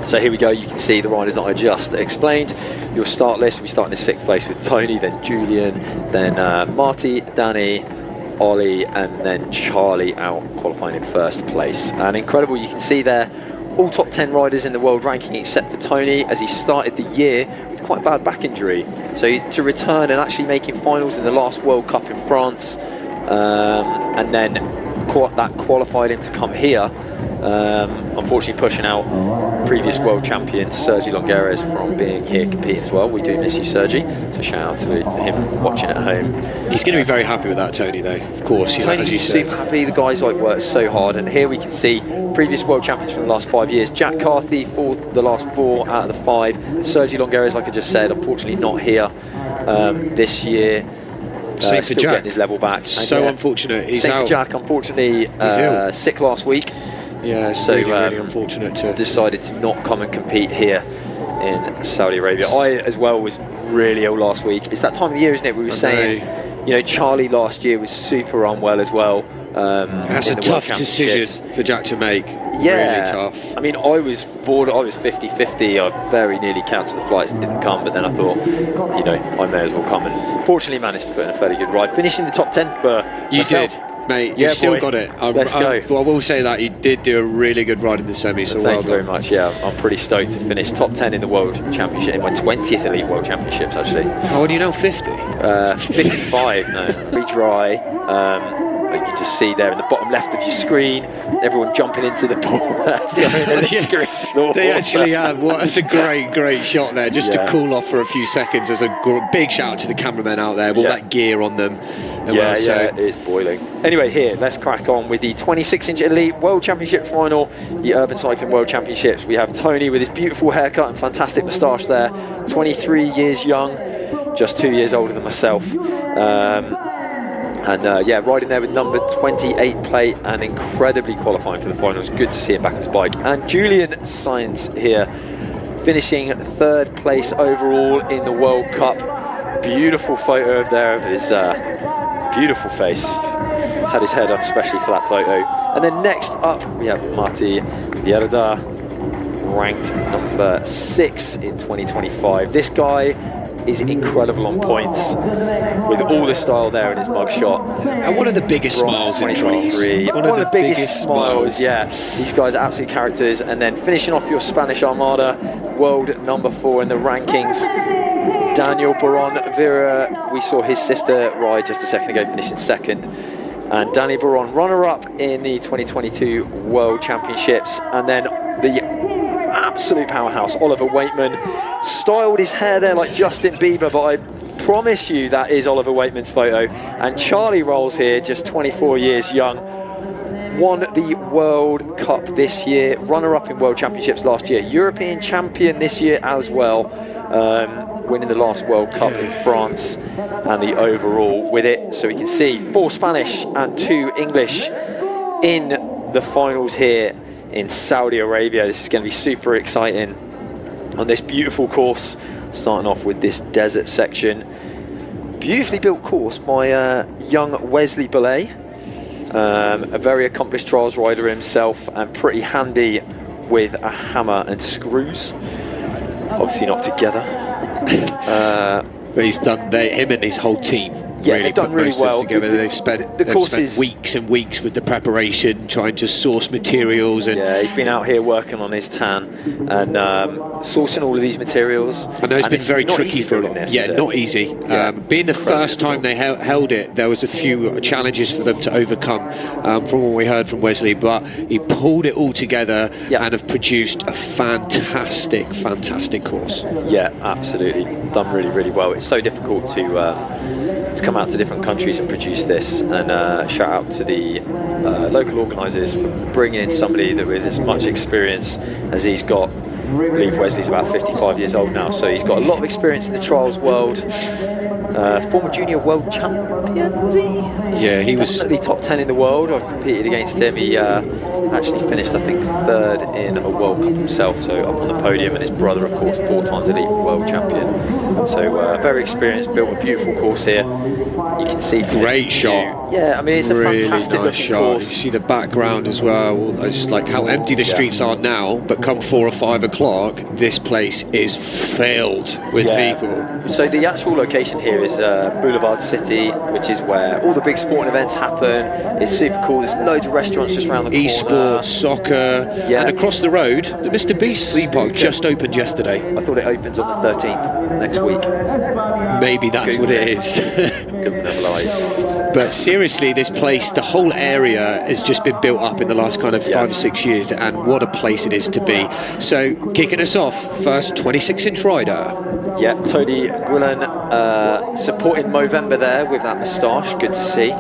So here we go, you can see the riders that I just explained. Your start list, we start in 6th place with Tony, then Julian, then Marty, Danny, Ollie, and then Charlie out qualifying in 1st place. And incredible, you can see there, all top 10 riders in the world ranking except for Tony, as he started the year with quite a bad back injury. So to return and actually making finals in the last World Cup in France, and then that qualified him to come here. Unfortunately pushing out previous world champion Sergi Longueras from being here competing as well. We do miss you, Sergi, so shout out to him watching at home. He's going to be very happy with that, Tony, though, of course. Tony's super happy. The guys worked so hard, and here we can see previous world champions from the last 5 years. Jack Carthy for the last 4 out of the 5. Sergi Longueras, like I just said, unfortunately not here this year. Same for still Jack. Getting his level back. So unfortunate. He's same out. for Jack, unfortunately sick last week. Yeah, so really unfortunate to decided to not come and compete here in Saudi Arabia. I as well was really ill last week. It's that time of the year, isn't it? We were saying, you know, Charlie last year was super unwell as well. That's a tough decision for Jack to make. Yeah, really tough. I mean, I was bored. I was 50-50. I very nearly cancelled the flights and didn't come, but then I thought, you know, I may as well come, and fortunately managed to put in a fairly good ride, finishing the top 10 for myself. Did. Mate, you still got it. Let's go. Well, I will say that you did do a really good ride in the semi, so thank you very much. Yeah, I'm pretty stoked to finish top 10 in the World Championship, in my 20th Elite World Championships, actually. How old are you now, 50? 55 now. Very dry. You can just see there in the bottom left of your screen, everyone jumping into the pool. They actually have. Well, that's a great shot there, just to cool off for a few seconds. There's a big shout out to the cameramen out there with all that gear on them. It's boiling. Anyway, here, let's crack on with the 26-inch Elite World Championship final, the Urban Cycling World Championships. We have Tony with his beautiful haircut and fantastic moustache there, 23 years young, just 2 years older than myself. Riding there with number 28 plate and incredibly qualifying for the finals. Good to see him back on his bike. And Julian Sainz here, finishing 3rd place overall in the World Cup. Beautiful photo there of his beautiful face. Had his hair done especially for that photo. And then next up we have Marty Vierda, ranked number 6 in 2025. This guy is incredible on points, with all the style there in his mugshot. And one of the biggest smiles in 2023. One of the biggest smiles, yeah. These guys are absolute characters. And then finishing off your Spanish Armada, world number 4 in the rankings, Daniel Baron Vera. We saw his sister ride just a second ago, finishing 2nd. And Danny Baron, runner-up in the 2022 World Championships. And then the absolute powerhouse, Oliver Waitman, styled his hair there like Justin Bieber, but I promise you that is Oliver Waitman's photo. And Charlie rolls here, just 24 years young, won the World Cup this year, runner-up in World Championships last year, European champion this year as well, winning the last World Cup in France and the overall with it. So we can see 4 Spanish and 2 English in the finals here in Saudi Arabia. This is going to be super exciting on this beautiful course, starting off with this desert section. Beautifully built course by young Wesley Belay, a very accomplished trials rider himself, and pretty handy with a hammer and screws. Obviously not together. But he's done, him and his whole team. Yeah, they've done really well. Together. They've spent weeks and weeks with the preparation, trying to source materials. And yeah, he's been out here working on his tan and sourcing all of these materials. I know it's been very tricky for them. Yeah, not easy. Being the first time they held it, there was a few challenges for them to overcome from what we heard from Wesley, but he pulled it all together and have produced a fantastic course. Yeah, absolutely. Done really, really well. It's so difficult to come out to different countries and produce this, and shout out to the local organisers for bringing in somebody that with as much experience as he's got. I believe Wesley's about 55 years old now, so he's got a lot of experience in the trials world. Former junior world champion, was he? Yeah, he was definitely top 10 in the world. I've competed against him. He actually finished, I think, 3rd in a World Cup himself, so up on the podium, and his brother, of course, 4 times elite world champion. So very experienced, built a beautiful course here. You can see great shot. Yeah, I mean, it's a really fantastic nice looking shot. course. You see the background as well. Just like how empty the streets are now, but come 4 or 5 o'clock, this place is filled with people. So the actual location here is Boulevard City, which is where all the big sporting events happen. It's super cool. There's loads of restaurants just around the corner. Esports, soccer, and across the road, the Mr. Beast theme park just opened yesterday. I thought it opens on the 13th next week. Maybe that's what it is. Couldn't have lied. But seriously, this place, the whole area has just been built up in the last kind of 5 or 6 years, and what a place it is to be. So, kicking us off, first 26-inch rider. Yeah, Tony Gwillan supporting Movember there with that moustache. Good to see.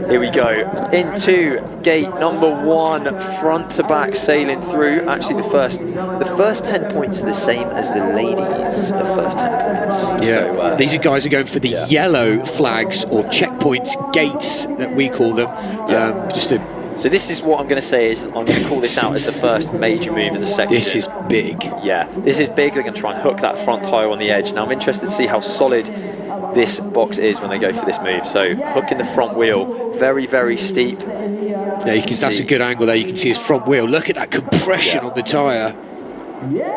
Here we go into gate number 1, front to back, sailing through. Actually, the first 10 points are the same as the ladies' first 10 points. Yeah, so, these are guys who are going for the yellow flags or checkpoints, gates that we call them. So this is what I'm going to say is I'm going to call this out as the first major move in the section. This is big. Yeah, this is big. They're going to try and hook that front tyre on the edge. Now I'm interested to see how solid this box is when they go for this move. So hooking the front wheel, very, very steep. Yeah, you can, that's a good angle there. You can see his front wheel. Look at that compression on the tyre.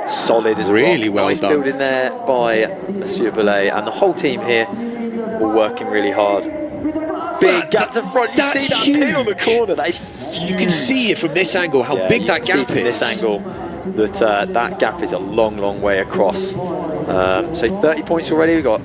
Solid as really well nice done. building there by Monsieur Belay, and the whole team here all working really hard. Big gap to front. You see that pin on the corner. That is huge. You can see it from this angle how big that gap is. From this angle, that that gap is a long, long way across. So 30 points already. We've got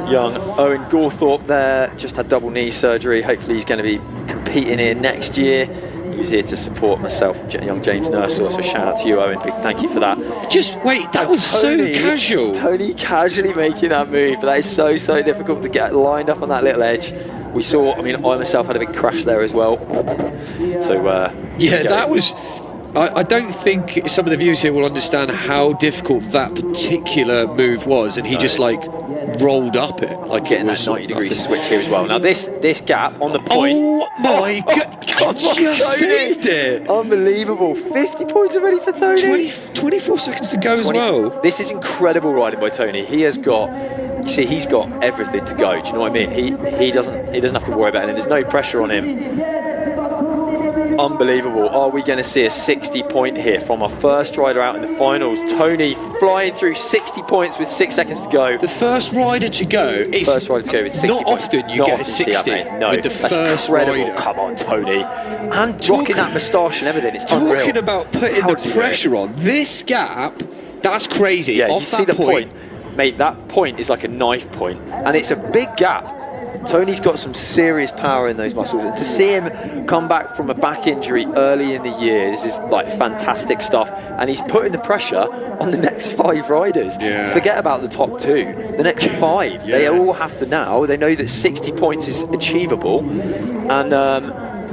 young Owen Gawthorpe there. Just had double knee surgery. Hopefully he's going to be competing here next year. He was here to support myself and young James Nursall, so shout out to you, Owen. Big thank you for that. Just wait, that was Tony, so casual. Tony casually making that move, but that is so difficult to get lined up on that little edge. We saw, I mean, I myself had a big crash there as well. So, yeah, that was... I don't think some of the viewers here will understand how difficult that particular move was, and he just like rolled up it. Like getting that 90-degree switch here as well. Now this gap on the point. Oh my God! Just saved it. Unbelievable. 50 points already for Tony. 24 seconds to go as well. This is incredible riding by Tony. He has got. You see, he's got everything to go. Do you know what I mean? He doesn't have to worry about it. There's no pressure on him. Unbelievable. Are we going to see a 60 point here from our first rider out in the finals? Tony flying through 60 points with 6 seconds to go. The first rider to go. It's first rider to go with 60 not points. Often you get a 60 no, with the that's first incredible. rider. Come on, Tony. And rocking that moustache and everything. It's unreal. Talking about putting the pressure on. This gap, that's crazy. Yeah, Off you see the point. Mate, that point is like a knife point. And it's a big gap. Tony's got some serious power in those muscles, and to see him come back from a back injury early in the year, this is like fantastic stuff. And he's putting the pressure on the next 5 riders. Yeah. Forget about the top 2, the next 5. They all have to now. They know that 60 points is achievable, and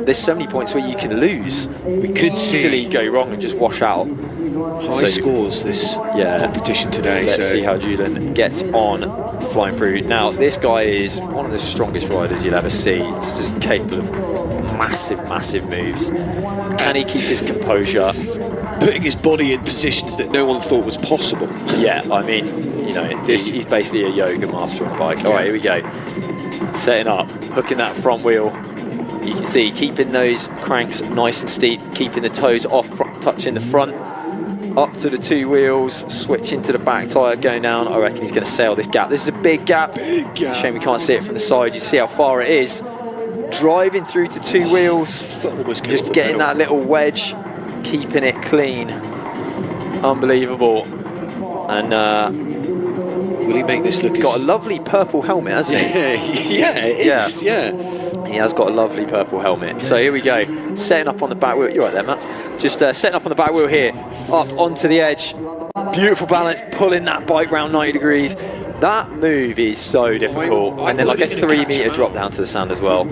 there's so many points where you can lose. We could easily go wrong and just wash out. High scores this competition today. Let's see how Julian gets on flying through. Now, this guy is one of the strongest riders you'll ever see. He's just capable of massive moves. Can he keep his composure? Putting his body in positions that no one thought was possible. Yeah, I mean, you know, he's basically a yoga master on a bike. All right, here we go. Setting up, hooking that front wheel. You can see, keeping those cranks nice and steep, keeping the toes off, touching the front. Up to the 2 wheels, switching to the back tyre, going down. I reckon he's going to sail this gap. This is a big gap. Shame we can't see it from the side. You see how far it is. Driving through to 2 wheels, just getting that little wedge, keeping it clean. Unbelievable. And will he make this look? Got a lovely purple helmet, hasn't he? Yeah, it is. Yeah. He has got a lovely purple helmet. So here we go, setting up on the back wheel. You're right there, Matt. Just setting up on the back wheel here, up onto the edge. Beautiful balance, pulling that bike round 90 degrees. That move is so difficult. And then like a 3-metre drop down to the sand as well.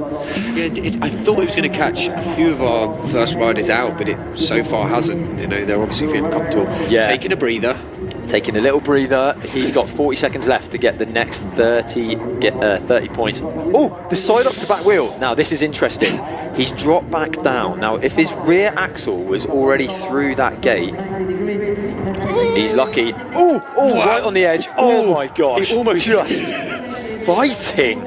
Yeah, I thought he was going to catch a few of our first riders out, but it so far hasn't. You know, they're obviously feeling comfortable. Yeah. Taking a breather. Taking a little breather. He's got 40 seconds left to get the next 30 points. Oh, the side up to back wheel. Now this is interesting. He's dropped back down. Now if his rear axle was already through that gate, he's lucky. Oh, wow. Right on the edge. Oh my gosh. He almost just fighting.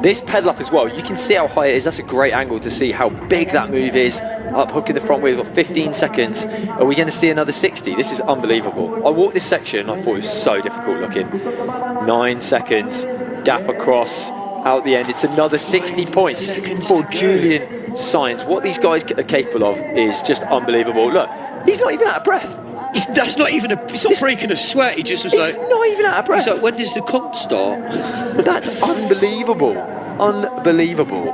This pedal up as well, you can see how high it is. That's a great angle to see how big that move is. Up hooking the front wheels for 15 seconds. Are we going to see another 60? This is unbelievable. I walked this section, I thought it was so difficult looking. 9 seconds, gap across, out the end. It's another 60 points for Julian Sainz. What these guys are capable of is just unbelievable. Look, he's not even out of breath. That's not even he's not breaking a sweat. He just was He's not even out of breath. He's like, when does the comp start? That's unbelievable. Unbelievable.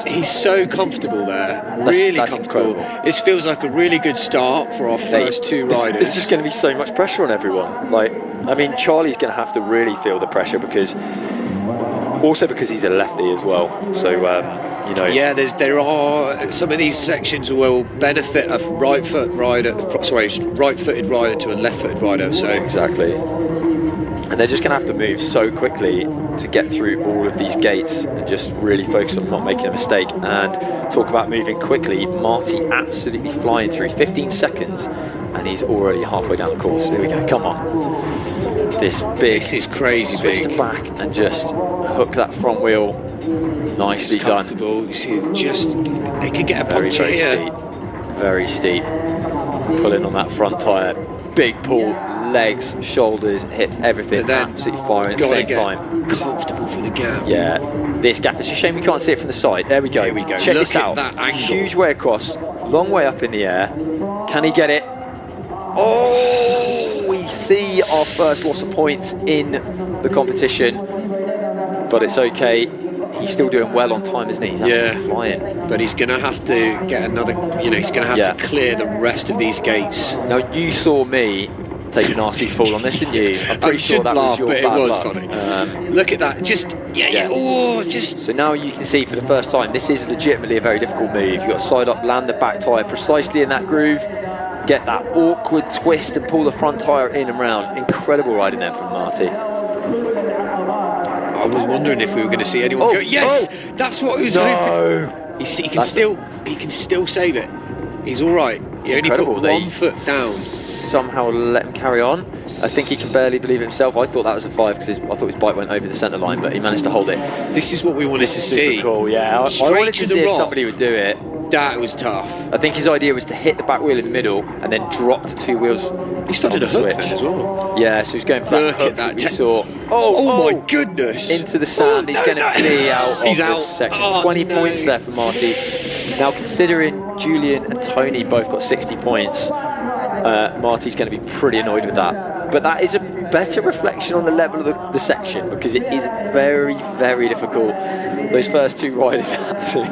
He's so comfortable there. Really that's comfortable. incredible. This feels like a really good start for our first two riders. There's just going to be so much pressure on everyone. Like, I mean, Charlie's going to have to really feel the pressure because he's a lefty as well. So, you know. Yeah, there are some of these sections will benefit a right-footed rider to a left-footed rider. So exactly. And they're just going to have to move so quickly to get through all of these gates and just really focus on not making a mistake. And talk about moving quickly, Marty absolutely flying through 15 seconds and he's already halfway down the course. Here we go, come on. This is crazy switch big. To back and just hook that front wheel. Nicely done. You see, they could get a puncture here. Very steep. Pulling on that front tyre. Big pull. Legs, shoulders, hips, everything. But then absolutely firing at the same time. Comfortable for the gap. Yeah, this gap. It's a shame we can't see it from the side. There we go. Here we go. Check Look this out. That angle. Huge way across, long way up in the air. Can he get it? Oh, we see our first loss of points in the competition, but it's okay. He's still doing well on time, isn't he? He's flying. But he's going to have to get another. He's going to have to clear the rest of these gates. Now you saw me take a nasty fall on this, didn't you? I'm pretty sure that was your bad luck. Funny. Look at that. So now you can see for the first time, this is legitimately a very difficult move. You've got to side up, land the back tyre precisely in that groove, get that awkward twist and pull the front tyre in and round. Incredible riding there from Marty. I was wondering if we were going to see anyone go. Yes, that's what he was hoping. He can still save it. He's all right. He only put 1 foot down. Somehow let him carry on. I think he can barely believe it himself. I thought that was a 5 because I thought his bike went over the centre line, but he managed to hold it. This is what we wanted to see. Super cool, yeah. I wanted to see if somebody would do it. That was tough. I think his idea was to hit the back wheel in the middle and then drop the 2 wheels. He started a hook then as well. Yeah, so he's going for that hook that we saw. Oh my goodness! Into the sand. He's going to be out of this section. 20 points there for Marty. Now, considering Julian and Tony both got 60 points, Marty's going to be pretty annoyed with that. But that is a better reflection on the level of the section because it is very, very difficult. Those first 2 riders,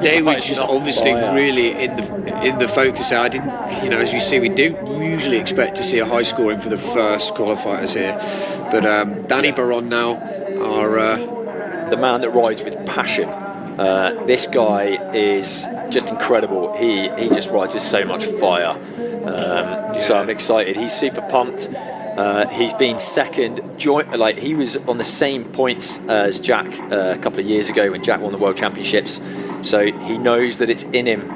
they were just obviously really in the focus. I didn't, as you see, we don't usually expect to see a high scoring for the first qualifiers here. But Danny Baron now, the man that rides with passion. This guy is just incredible. He just rides with so much fire. So I'm excited. He's super pumped. He's been second. He was on the same points as Jack a couple of years ago when Jack won the World Championships. So he knows that it's in him,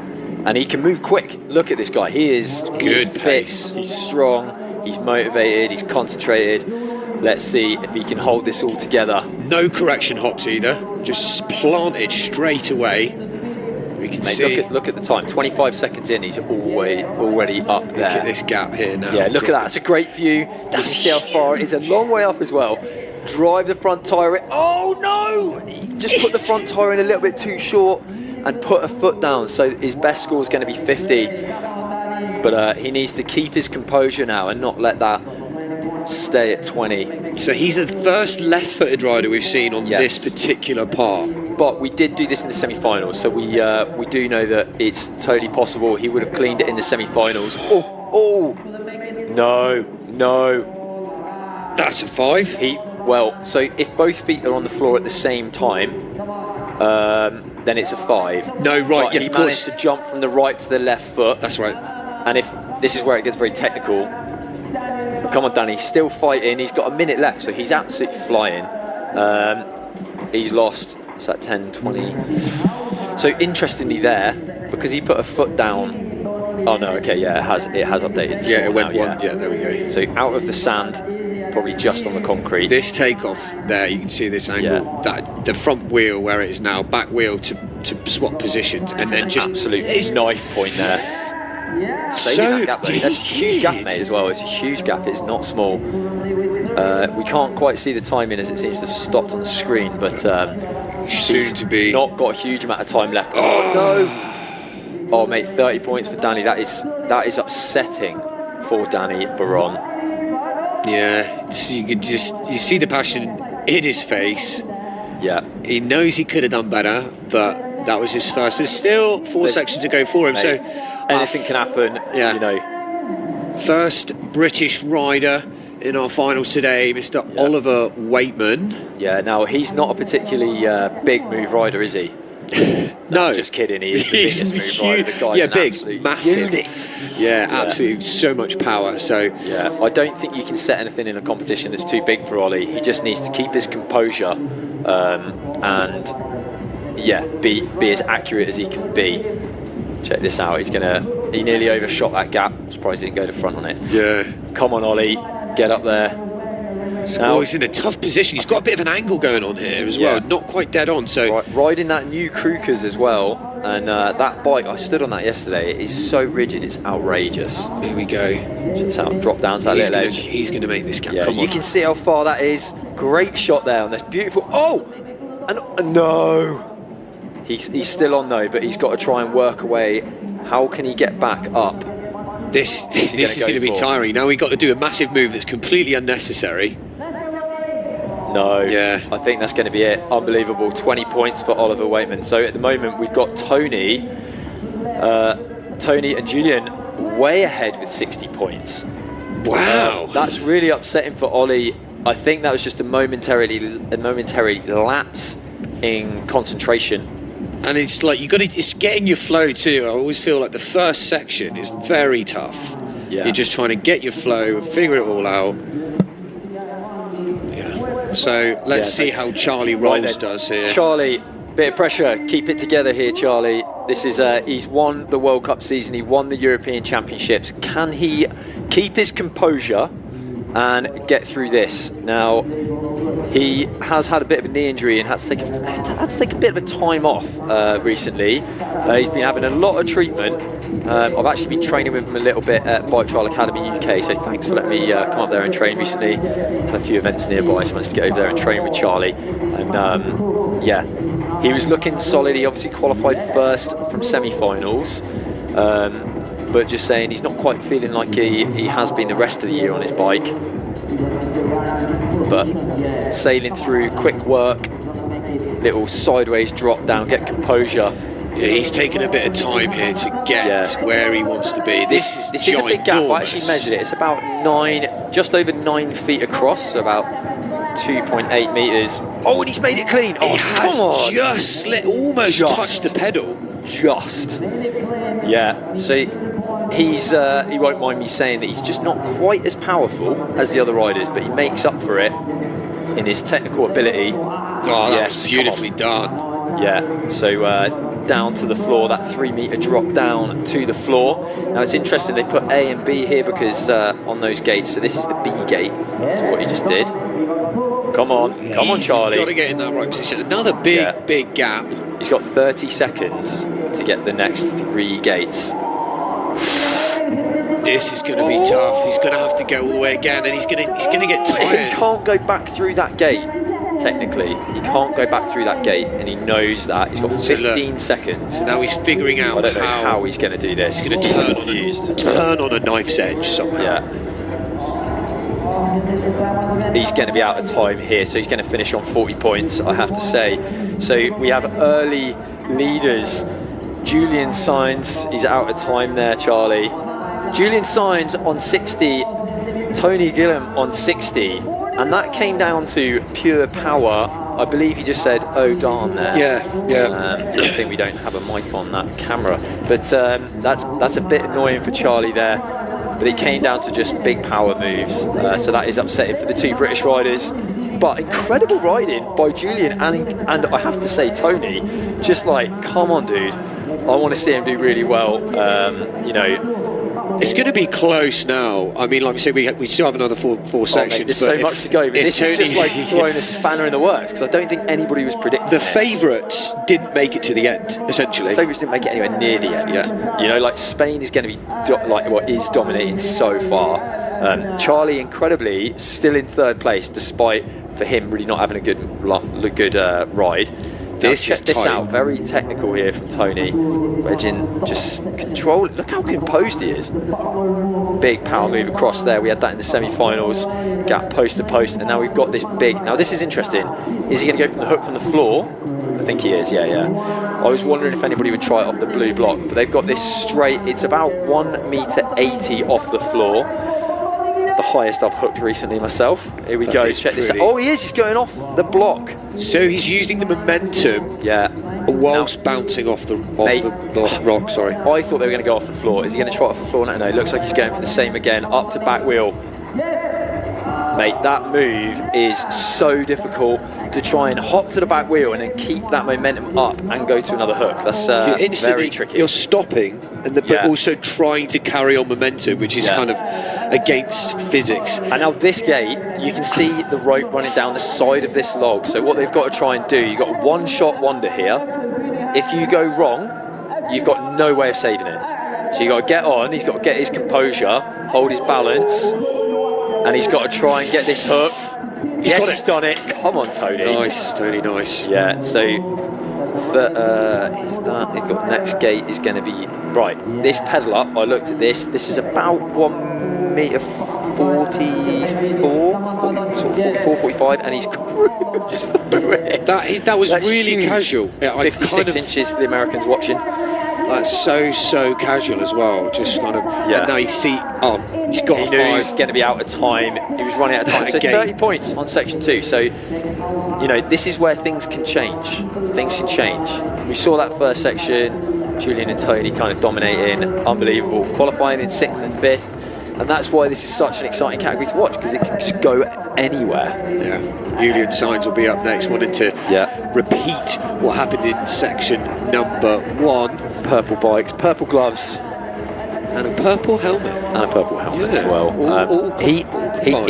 and he can move quick. Look at this guy. He's pace. Fit. He's strong. He's motivated. He's concentrated. Let's see if he can hold this all together. No correction hops either. Just planted straight away. We can see. Look at the time. 25 seconds in, he's already up there. Look at this gap here now. Yeah, look at that. It's a great view. You can see how far it is. A long way up as well. Drive the front tyre in. Oh no! He just put the front tyre in a little bit too short and put a foot down. So his best score is going to be 50. But he needs to keep his composure now and not let that stay at 20. So he's the first left-footed rider we've seen on this particular part. But we did do this in the semi-finals, so we do know that it's totally possible. He would have cleaned it in the semi-finals. Oh, no. That's a 5. So if both feet are on the floor at the same time, then it's a 5. No, right, but he managed to jump from the right to the left foot. That's right. And if this is where it gets very technical. Come on, Danny, still fighting. He's got a minute left, so he's absolutely flying. He's lost. It's at 10, 20. So interestingly there, because he put a foot down. Oh no, okay, yeah, it has updated. Yeah, it went 1. Yeah, there we go. So out of the sand, probably just on the concrete. This takeoff there, you can see this angle, that the front wheel where it is now, back wheel to swap positions, and then just absolute knife point there. That gap, that's a huge gap, mate, as well. It's a huge gap. It's not small. We can't quite see the timing as it seems to have stopped on the screen, but soon to be. Not got a huge amount of time left. Oh no! Oh mate, 30 points for Danny. That is upsetting for Danny Baron. Yeah, so you see the passion in his face. Yeah, he knows he could have done better, but that was his first. There's still 4 sections to go for him, mate, so anything can happen. Yeah, you know. First British rider in our finals today, Mr. Oliver Waitman. Yeah, now he's not a particularly big move rider, is he? No, just kidding. He is the biggest move rider. The guy's an big, massive unit. Yeah, absolutely, so much power. So yeah, I don't think you can set anything in a competition that's too big for Ollie. He just needs to keep his composure and be as accurate as he can be. Check this out. He nearly overshot that gap. I'm surprised he didn't go to front on it. Yeah. Come on, Ollie, get up there. Now he's in a tough position. He's got a bit of an angle going on here as well. Not quite dead on. So riding that new Krukers as well, and that bike, I stood on that yesterday. It is so rigid, it's outrageous. Here we go. Check this out. Drop down to that little edge. He's going to make this gap. Yeah, Come on. you can see how far that is. Great shot there on this beautiful. Oh, and no. He's still on though, but he's got to try and work away. How can he get back up? This is going to be tiring. Now we've got to do a massive move that's completely unnecessary. No, I think that's going to be it. Unbelievable, 20 points for Oliver Waitman. So at the moment we've got Tony and Julian way ahead with 60 points. Wow, that's really upsetting for Ollie. I think that was just a momentary lapse in concentration. And it's like it's getting your flow too. I always feel like the first section is very tough. Yeah. You're just trying to get your flow, figure it all out. So let's see how Charlie Rolls does here. Charlie, bit of pressure. Keep it together here, Charlie. This is he's won the World Cup season. He won the European Championships. Can he keep his composure and get through this? Now, he has had a bit of a knee injury and had to take a bit of a time off recently. He's been having a lot of treatment. I've actually been training with him a little bit at Bike Trial Academy UK, so thanks for letting me come up there and train recently. Had a few events nearby, so I managed to get over there and train with Charlie. And he was looking solid. He obviously qualified first from semi-finals, but just saying he's not quite feeling like he has been the rest of the year on his bike. But sailing through, quick work, little sideways drop down, get composure. Yeah, he's taken a bit of time here to get where he wants to be. This is a big gap. I actually measured it. It's about just over 9 feet across, so about 2.8 meters. Oh, and he's made it clean. Oh, come on! Just almost touched the pedal. Just. Yeah. So he won't mind me saying that he's just not quite as powerful as the other riders, but he makes up for it in his technical ability. Oh, yes, beautifully done. Yeah, so down to the floor, that 3 meter drop down to the floor. Now it's interesting, they put A and B here because on those gates, so this is the B gate to what he just did. Come on, Charlie. He's got to get in that right position. Another big gap. He's got 30 seconds to get the next 3 gates. This is going to be tough. He's going to have to go all the way again, and he's going to get tired. He can't go back through that gate. Technically, he can't go back through that gate, and he knows that. He's got 15 seconds. So now he's figuring out I don't know how he's going to do this. He's going to turn on a knife's edge somehow. Yeah. He's going to be out of time here, so he's going to finish on 40 points, I have to say. So we have early leaders. Julian Sainz, he's out of time there, Charlie. Julian Sainz on 60, Tony Gilliam on 60. And that came down to pure power. I believe he just said, "Oh darn!" there. Yeah. I think we don't have a mic on that camera, but that's a bit annoying for Charlie there. But it came down to just big power moves. So that is upsetting for the 2 British riders. But incredible riding by Julian and I have to say Tony. Just like, come on, dude. I want to see him do really well. It's going to be close now. I mean, like we said, we still have another four sections. Mate, there's so much to go, but this is just like throwing a spanner in the works, because I don't think anybody was predicting the favourites didn't make it to the end, essentially. The favourites didn't make it anywhere near the end. Yeah. You know, like Spain is going to be is dominating so far. Charlie, incredibly, still in third place, despite for him really not having a good ride. Check this out, very technical here from Tony. Regin just control. Look how composed he is. Big power move across there. We had that in the semi-finals. Gap post to post, and now we've got this big. Now this is interesting. Is he going to go from the hook from the floor? I think he is. Yeah. I was wondering if anybody would try it off the blue block, but they've got this straight. It's about 1.80 m off the floor. The highest I've hooked recently myself. Here we go. Check this out. Oh, he is. He's going off the block. So he's using the momentum. Yeah. Whilst bouncing off the rock. Sorry. I thought they were going to go off the floor. Is he going to try off the floor? No. It looks like he's going for the same again. Up to back wheel. Mate, that move is so difficult to try and hop to the back wheel and then keep that momentum up and go to another hook. That's very tricky. You're stopping, but also trying to carry on momentum, which is kind of against physics. And now this gate, you can see the rope running down the side of this log. So what they've got to try and do, you've got a one-shot wonder here. If you go wrong, you've got no way of saving it. So you've got to get on, he's got to get his composure, hold his balance, and he's got to try and get this hook. He's done it. Come on, Tony. Nice, Tony, nice. Yeah, so he's got next gate is going to be, right, this pedal up, I looked at this is about 1 metre 44, 45, and he's cruised through it. That was really huge. Casual. Yeah, 56 inches for the Americans watching. That's so casual as well. Just kind of. Yeah. And now you see. He's got. He knew he was going to be out of time. He was running out of time. So 30 points on section 2. So, you know, this is where things can change. Things can change. We saw that first section. Julian and Tony kind of dominating. Unbelievable. Qualifying in 6th and 5th. And that's why this is such an exciting category to watch, because it can just go anywhere. Yeah. Julian Sainz will be up next, wanting to repeat what happened in section number 1. Purple bikes, purple gloves, and a purple helmet. As well. He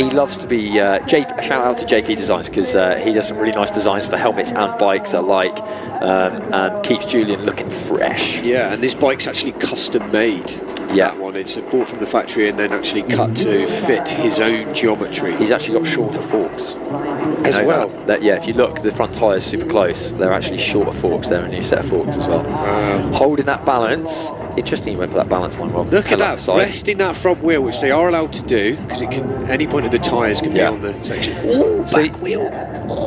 loves to be. Shout out to JP Designs, because he does some really nice designs for helmets and bikes alike, and keeps Julian looking fresh. Yeah, and this bike's actually custom made. Yeah, that one. It's bought from the factory and then actually cut to fit his own geometry. He's actually got shorter forks as well. If you look, the front tyres super close. They're actually shorter forks. They're a new set of forks as well. Holding that balance. Interesting, he went for that balance line rather than look at that, resting that front wheel, which they are allowed to do, because it can any point of the tyres can be on the section. Ooh, back wheel.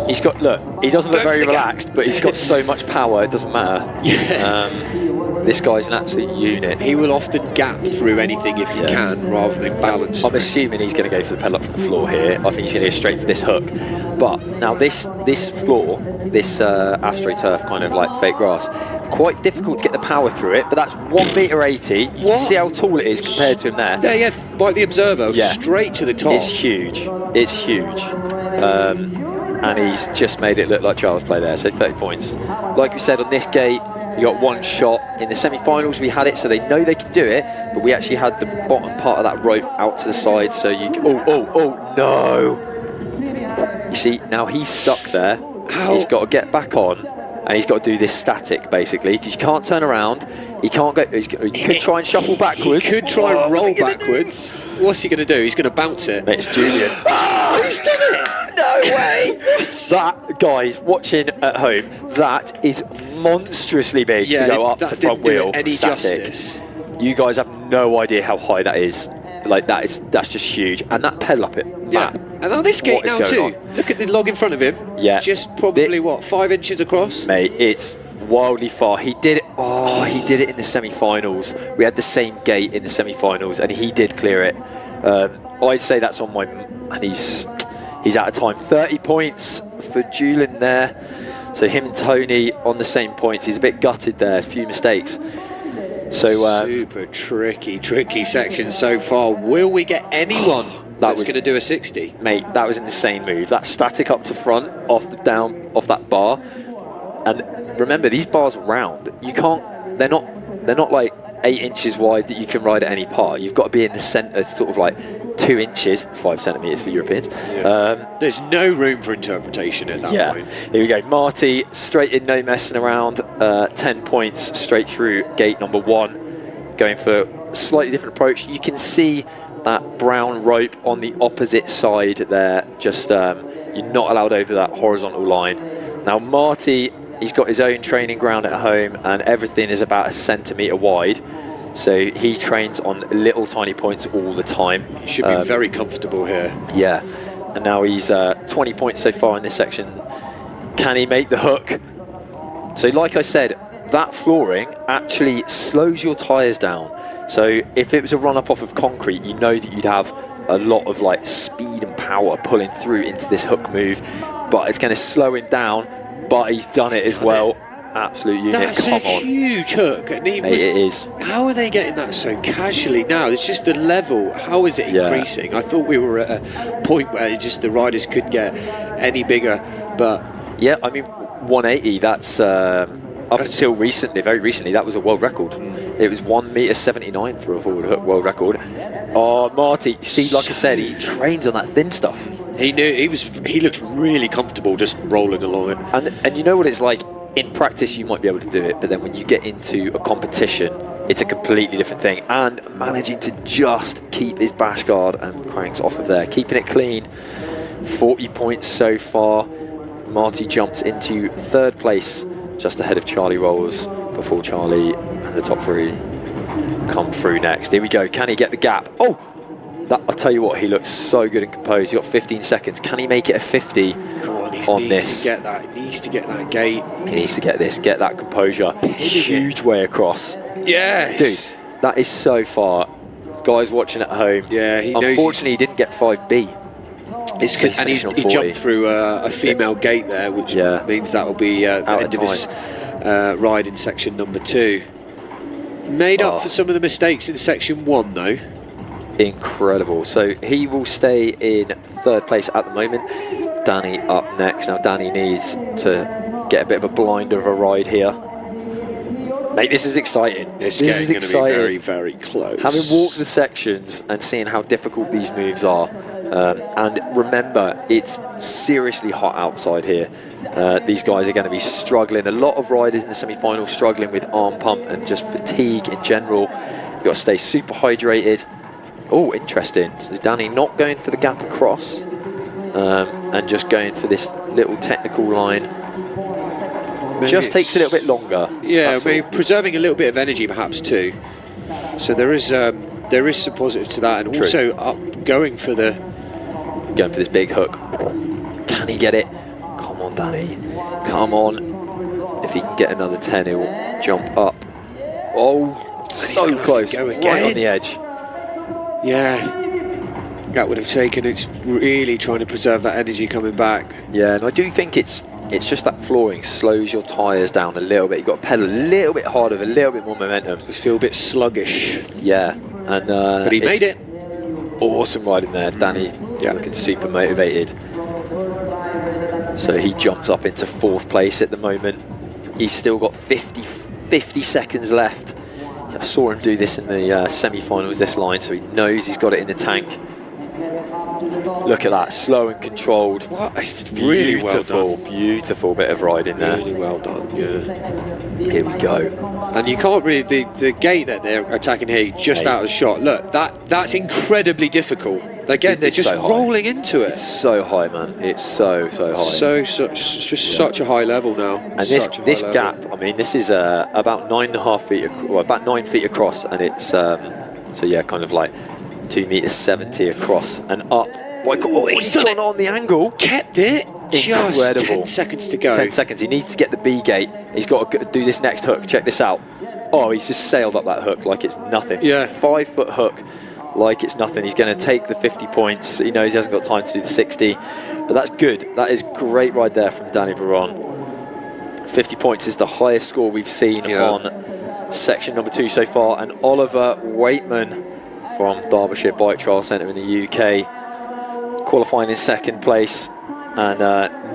He's got he doesn't look very relaxed, but he's got so much power. It doesn't matter. Yeah. This guy's an absolute unit. He will often gap through anything if he can, rather than balance. I'm assuming he's going to go for the pedal up from the floor here. I think he's going to go straight for this hook. But now this floor, this AstroTurf kind of like fake grass, quite difficult to get the power through it. But that's 1.80 m. You can see how tall it is compared to him there. Yeah. By the observer, straight to the top. It's huge. And he's just made it look like child's play there. So 30 points. Like we said, on this gate, you got one shot. In the semi-finals we had it, so they know they can do it, but we actually had the bottom part of that rope out to the side, so you can, no. You see, now he's stuck there. He's got to get back on, and he's got to do this static, basically, because you can't turn around. He can't go. He could try and shuffle backwards. He could try and roll backwards. What's he going to do? He's going to bounce it. Mate, it's Julian. He's done it! No way! That, guys, watching at home, that is monstrously big to go up to front wheel static. Justice. You guys have no idea how high that is. Like, that's just huge. And that pedal up it. Yeah. And on this gate now too. Look at the log in front of him. Yeah. Just probably 5 inches across. Mate, it's wildly far. He did it. Oh, he did it in the semi-finals. We had the same gate in the semi-finals, and he did clear it. I'd say that's on my. And he's out of time. 30 points for Julian there. So him and Tony on the same points. He's a bit gutted there. A few mistakes. So super tricky section so far. Will we get anyone that's going to do a 60? Mate, that was an insane move. That static up to front, off that bar. And remember, these bars are round. You can't. They're not like 8 inches wide that you can ride at any part. You've got to be in the centre, sort of like 2 inches, 5 centimetres for Europeans. There's no room for interpretation at that point. Here we go. Marty, straight in, no messing around. 10 points straight through gate number 1. Going for a slightly different approach. You can see that brown rope on the opposite side there. Just you're not allowed over that horizontal line. Now Marty, he's got his own training ground at home, and everything is about 1 centimetre wide. So he trains on little tiny points all the time. He should be very comfortable here. Yeah, and now he's 20 points so far in this section. Can he make the hook? So like I said, that flooring actually slows your tyres down. So if it was a run up off of concrete, you know that you'd have a lot of like speed and power pulling through into this hook move, but it's going to slow him down. But he's done it as well. Absolute unit. That's a huge hook, and Mate, it is. How are they getting that so casually now? It's just the level. How is it increasing? I thought we were at a point where just the riders could get any bigger, but yeah, I mean 180. That's up until recently, very recently, that was a world record. It was 1.79 m for a forward hook world record. Oh, Marty, see, like I said, he trains on that thin stuff. He knew he looked really comfortable just rolling along it. And you know what it's like. In practice, you might be able to do it, but then when you get into a competition, it's a completely different thing. And managing to just keep his bash guard and cranks off of there, keeping it clean. 40 points so far. Marty jumps into 3rd place, just ahead of Charlie Rolls, before Charlie and the top 3 come through next. Here we go. Can he get the gap? Oh! I'll tell you what, he looks so good and composed. He's got 15 seconds. Can he make it a 50 on this? He needs to get that gate. He needs to get this, get that composure. Huge way across. Yes. Dude, that is so far. Guys watching at home. Yeah, unfortunately, he didn't get 5B. And he jumped through a female gate there, which means that will be the end of his ride in section number 2. Made up for some of the mistakes in section 1, though. Incredible. So he will stay in 3rd place at the moment. Danny up next. Now Danny needs to get a bit of a blinder of a ride here. Mate, this is exciting. This is exciting. Be very, very close. Having walked the sections and seeing how difficult these moves are, and remember, it's seriously hot outside here. These guys are going to be struggling. A lot of riders in the semi-final struggling with arm pump and just fatigue in general. You've got to stay super hydrated. Oh, interesting. So Danny not going for the gap across, and just going for this little technical line. Maybe just takes a little bit longer. Yeah, maybe preserving a little bit of energy perhaps too. So there is some positive to that, and also going for this big hook. Can he get it? Come on, Danny. Come on. If he can get another 10, he'll jump up. Oh, so close. Right on the edge. Yeah, that would have taken. It's really trying to preserve that energy coming back. Yeah, and I do think it's just that flooring slows your tyres down a little bit. You've got to pedal a little bit harder, with a little bit more momentum. Just feel a bit sluggish. Yeah, and but he made it. Awesome riding there, Danny. Looking super motivated. So he jumps up into 4th place at the moment. He's still got 50 seconds left. I saw him do this in the semi-finals, this line, so he knows he's got it in the tank. Look at that, slow and controlled. What? It's really well done. Beautiful bit of riding there. Really well done, yeah. Here we go. And you can't really, the gate that they're attacking here, just out of shot. Look, that's incredibly difficult. Again, they're just rolling into it. It's so high, man. It's so high. Just such a high level now. And this gap, I mean, this is about 9.5 feet, well, about 9 feet across, and it's so yeah, kind of like 2.70 meters across and up. Oh, he's gone on the angle. Kept it. Incredible. Just 10 seconds to go. 10 seconds. He needs to get the B gate. He's got to do this next hook. Check this out. Oh, he's just sailed up that hook like it's nothing. Yeah. 5 foot hook like it's nothing. He's going to take the 50 points. He knows he hasn't got time to do the 60, but that's good. That is great ride there from Danny Baron. 50 points is the highest score we've seen on section number 2 so far. And Oliver Waitman from Derbyshire Bike Trial Centre in the UK, qualifying in 2nd place and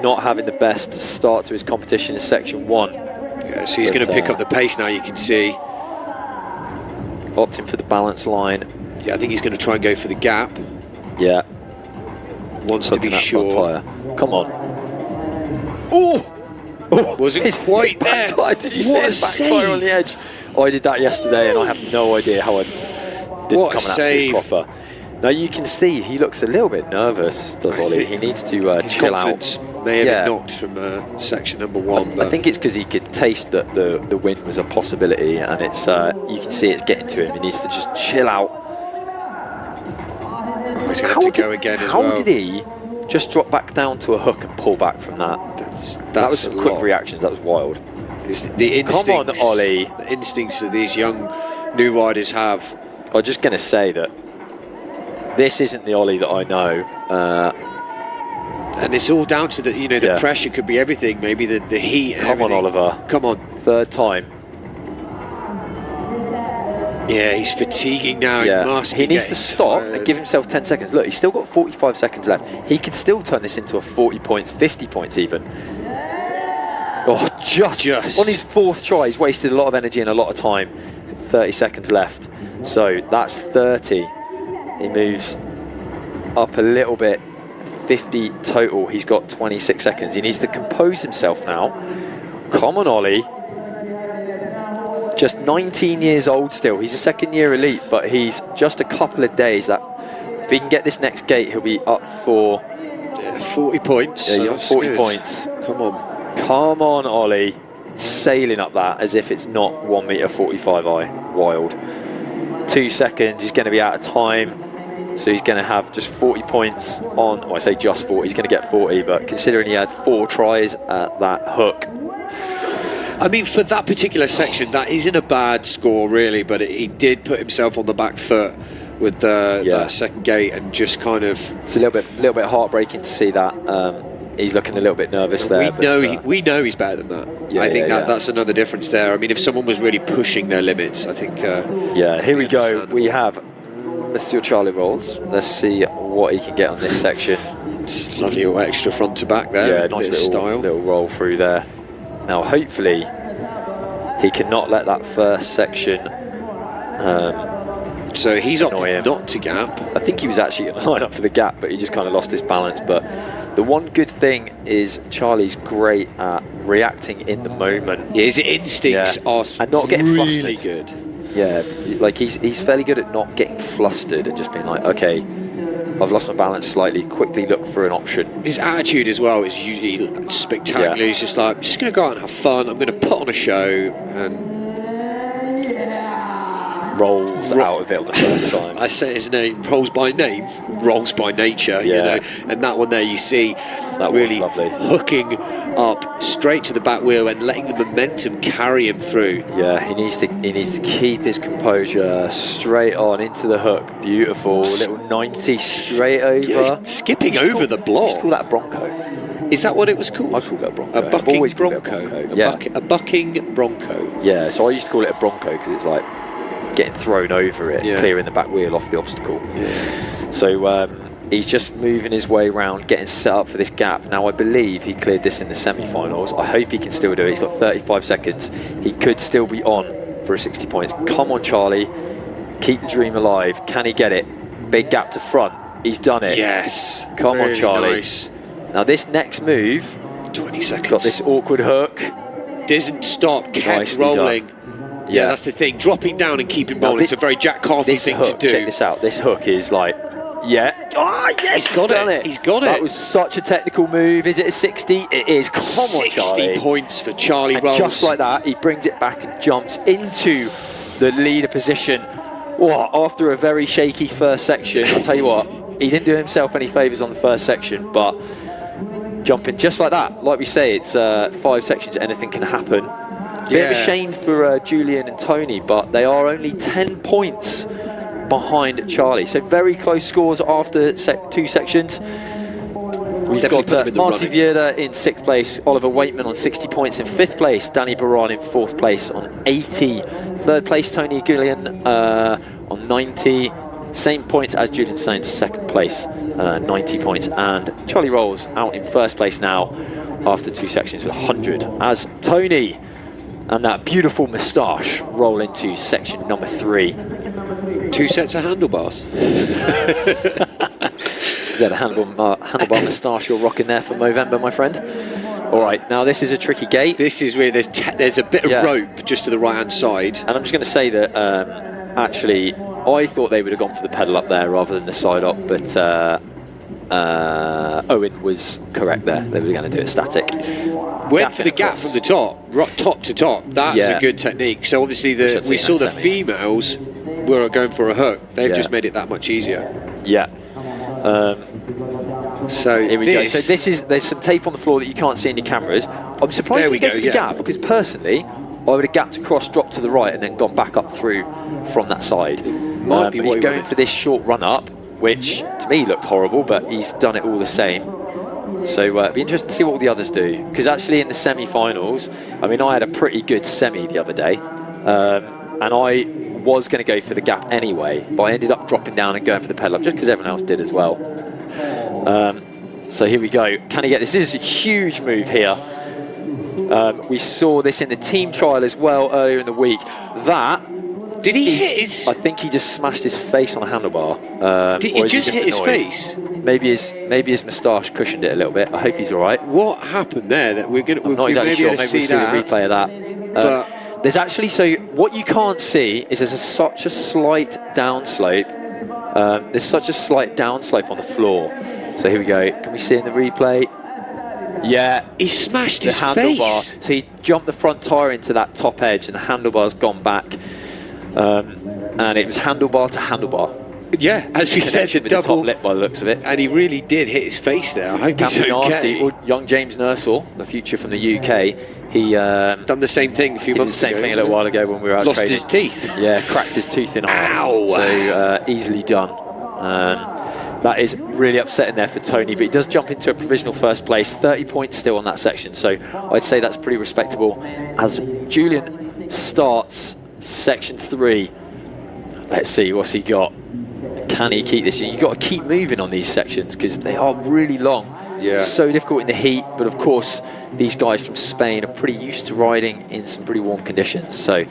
not having the best start to his competition in section 1. Yeah, so he's going to pick up the pace now, you can see. opting for the balance line. Yeah, I think he's going to try and go for the gap. Yeah. Wants to be sure. Come on. Oh! Wasn't quite there. Tire. Did you see his back tire on the edge? I did that yesterday, and I have no idea how I didn't come an absolute cropper. Now you can see he looks a little bit nervous, does Ollie? He needs to chill out. May have been knocked from section number 1. But I think it's because he could taste that the win was a possibility, and it's you can see it's getting to him. He needs to just chill out. He's going to have to go again as well. How did he just drop back down to a hook and pull back from that? That was some quick reactions. That was wild. The instincts, come on, Ollie. The instincts that these young new riders have. I'm just going to say that this isn't the Ollie that I know. And it's all down to the pressure could be everything. Maybe the heat. And come on, Oliver. Come on. Third time. Yeah, he's fatiguing now. Yeah. He needs to stop and give himself 10 seconds. Look, he's still got 45 seconds left. He could still turn this into a 40 points, 50 points even. Oh, just on his 4th try, he's wasted a lot of energy and a lot of time. 30 seconds left. So that's 30. He moves up a little bit. 50 total. He's got 26 seconds. He needs to compose himself now. Come on, Ollie. Just 19 years old still. He's a second-year elite, but he's just a couple of days. That if he can get this next gate, he'll be up for 40 points. Yeah, you're 40 points. Come on. Come on, Ollie. Sailing up that as if it's not 1m45 wild. 2 seconds. He's going to be out of time. So he's going to have just 40 points on, well, I say just 40, he's going to get 40, but considering he had 4 tries at that hook. I mean, for that particular section, that isn't a bad score, really, but he did put himself on the back foot with that second gate and just kind of... It's a little bit heartbreaking to see that. He's looking a little bit nervous there. We know he's better than that. Yeah, I think that's another difference there. I mean, if someone was really pushing their limits, I think... yeah, here we go. We have Mr. Charlie Rolls. Let's see what he can get on this section. Just lovely little extra front to back there. Yeah, nice little roll through there. Now, hopefully, he cannot let that first section. So he's opted not to gap. I think he was actually going to line up for the gap, but he just kind of lost his balance. But the one good thing is Charlie's great at reacting in the moment. Yeah, his instincts are and not getting really flustered. Good. Yeah, like he's fairly good at not getting flustered and just being like, okay, I've lost my balance slightly, quickly look for an option. His attitude as well is usually spectacular. Yeah. He's just like, I'm just going to go out and have fun, I'm going to put on a show, and rolls out of it on the first time. I say his name, rolls by name, rolls by nature, you know. And that one there, you see that really lovely, hooking up straight to the back wheel and letting the momentum carry him through. Yeah, he needs to keep his composure, straight on into the hook. Beautiful, little 90 straight over. Skipping over the block. Just call that a Bronco. Is that what it was called? I call it a Bronco. A bucking Bronco. A bucking Bronco. Yeah, so I used to call it a Bronco because it's like getting thrown over it, clearing the back wheel off the obstacle. Yeah. So he's just moving his way around, getting set up for this gap. Now, I believe he cleared this in the semi-finals. I hope he can still do it. He's got 35 seconds. He could still be on for a 60 points. Come on, Charlie. Keep the dream alive. Can he get it? Big gap to front. He's done it. Yes. Come on, Charlie. Nice. Now, this next move, 20 seconds. Got this awkward hook. Doesn't stop. Kept rolling. Yeah, that's the thing. Dropping down and keeping rolling. It's a very Jack Carthy thing to do. Check this out. This hook is like, oh yes, he's done it. He's got it. That was such a technical move. Is it a 60? It is. Come on, Charlie. 60 points for Charlie Rolls. Just like that, he brings it back and jumps into the leader position. After a very shaky first section, I'll tell you what, he didn't do himself any favours on the first section, but jumping just like that, like we say, it's 5 sections, anything can happen. Bit of a shame for Julian and Tony, but they are only 10 points behind Charlie. So very close scores after 2 sections. We've got Marty Vierda in 6th place, Oliver Waitman on 60 points in 5th place, Danny Baran in 4th place on 80, 3rd place Tony Gillian on 90, same points as Julian Sainz, 2nd place, 90 points, and Charlie Rolls out in 1st place now after 2 sections with 100, as Tony And that beautiful moustache roll into section number 3. 2 sets of handlebars. Yeah, the handlebar moustache you're rocking there for Movember, my friend. All right, now this is a tricky gate. This is where there's a bit of rope just to the right-hand side. And I'm just going to say that actually, I thought they would have gone for the pedal up there rather than the side up, but Owen was correct there. They were going to do it static. Went for the gap from the top, top to top. That's a good technique. So obviously we saw the females were going for a hook. They've just made it that much easier. Yeah. So here we go. So there's some tape on the floor that you can't see in your cameras. I'm surprised he didn't go for the gap, because personally I would have gapped across, dropped to the right, and then gone back up through from that side. But he's going for this short run up, which to me looked horrible, but he's done it all the same. So it'd be interesting to see what the others do, because actually in the semi-finals, I mean, I had a pretty good semi the other day, and I was going to go for the gap anyway, but I ended up dropping down and going for the pedal up just because everyone else did as well. So here we go. Can he get this? This is a huge move here. We saw this in the team trial as well earlier in the week. Did he hit his... I think he just smashed his face on a handlebar. Did he just hit his face? Maybe his moustache cushioned it a little bit. I hope he's all right. What happened there? That we're going to... I'm not exactly sure. Maybe we'll see the replay of that. There's actually... So what you can't see is there's such a slight downslope. There's such a slight downslope on the floor. So here we go. Can we see in the replay? Yeah. He smashed the his handlebar. face. So he jumped the front tyre into that top edge, and the handlebar's gone back. And it was handlebar to handlebar. Yeah, as we said, with the top lip by the looks of it. And he really did hit his face there. I hope he's okay. Nasty. Or young James Nursall, the future from the UK, he done the same thing a few months ago. Did the same thing a little while ago when we were out Lost trading. his teeth. Yeah, cracked his tooth in half. Ow! So easily done. That is really upsetting there for Tony, but he does jump into a provisional first place. 30 points still on that section, so I'd say that's pretty respectable. As Julian starts section 3, let's see what's he got. Can he keep this? You've got to keep moving on these sections because they are really long. Yeah. So difficult in the heat, but of course these guys from Spain are pretty used to riding in some pretty warm conditions. So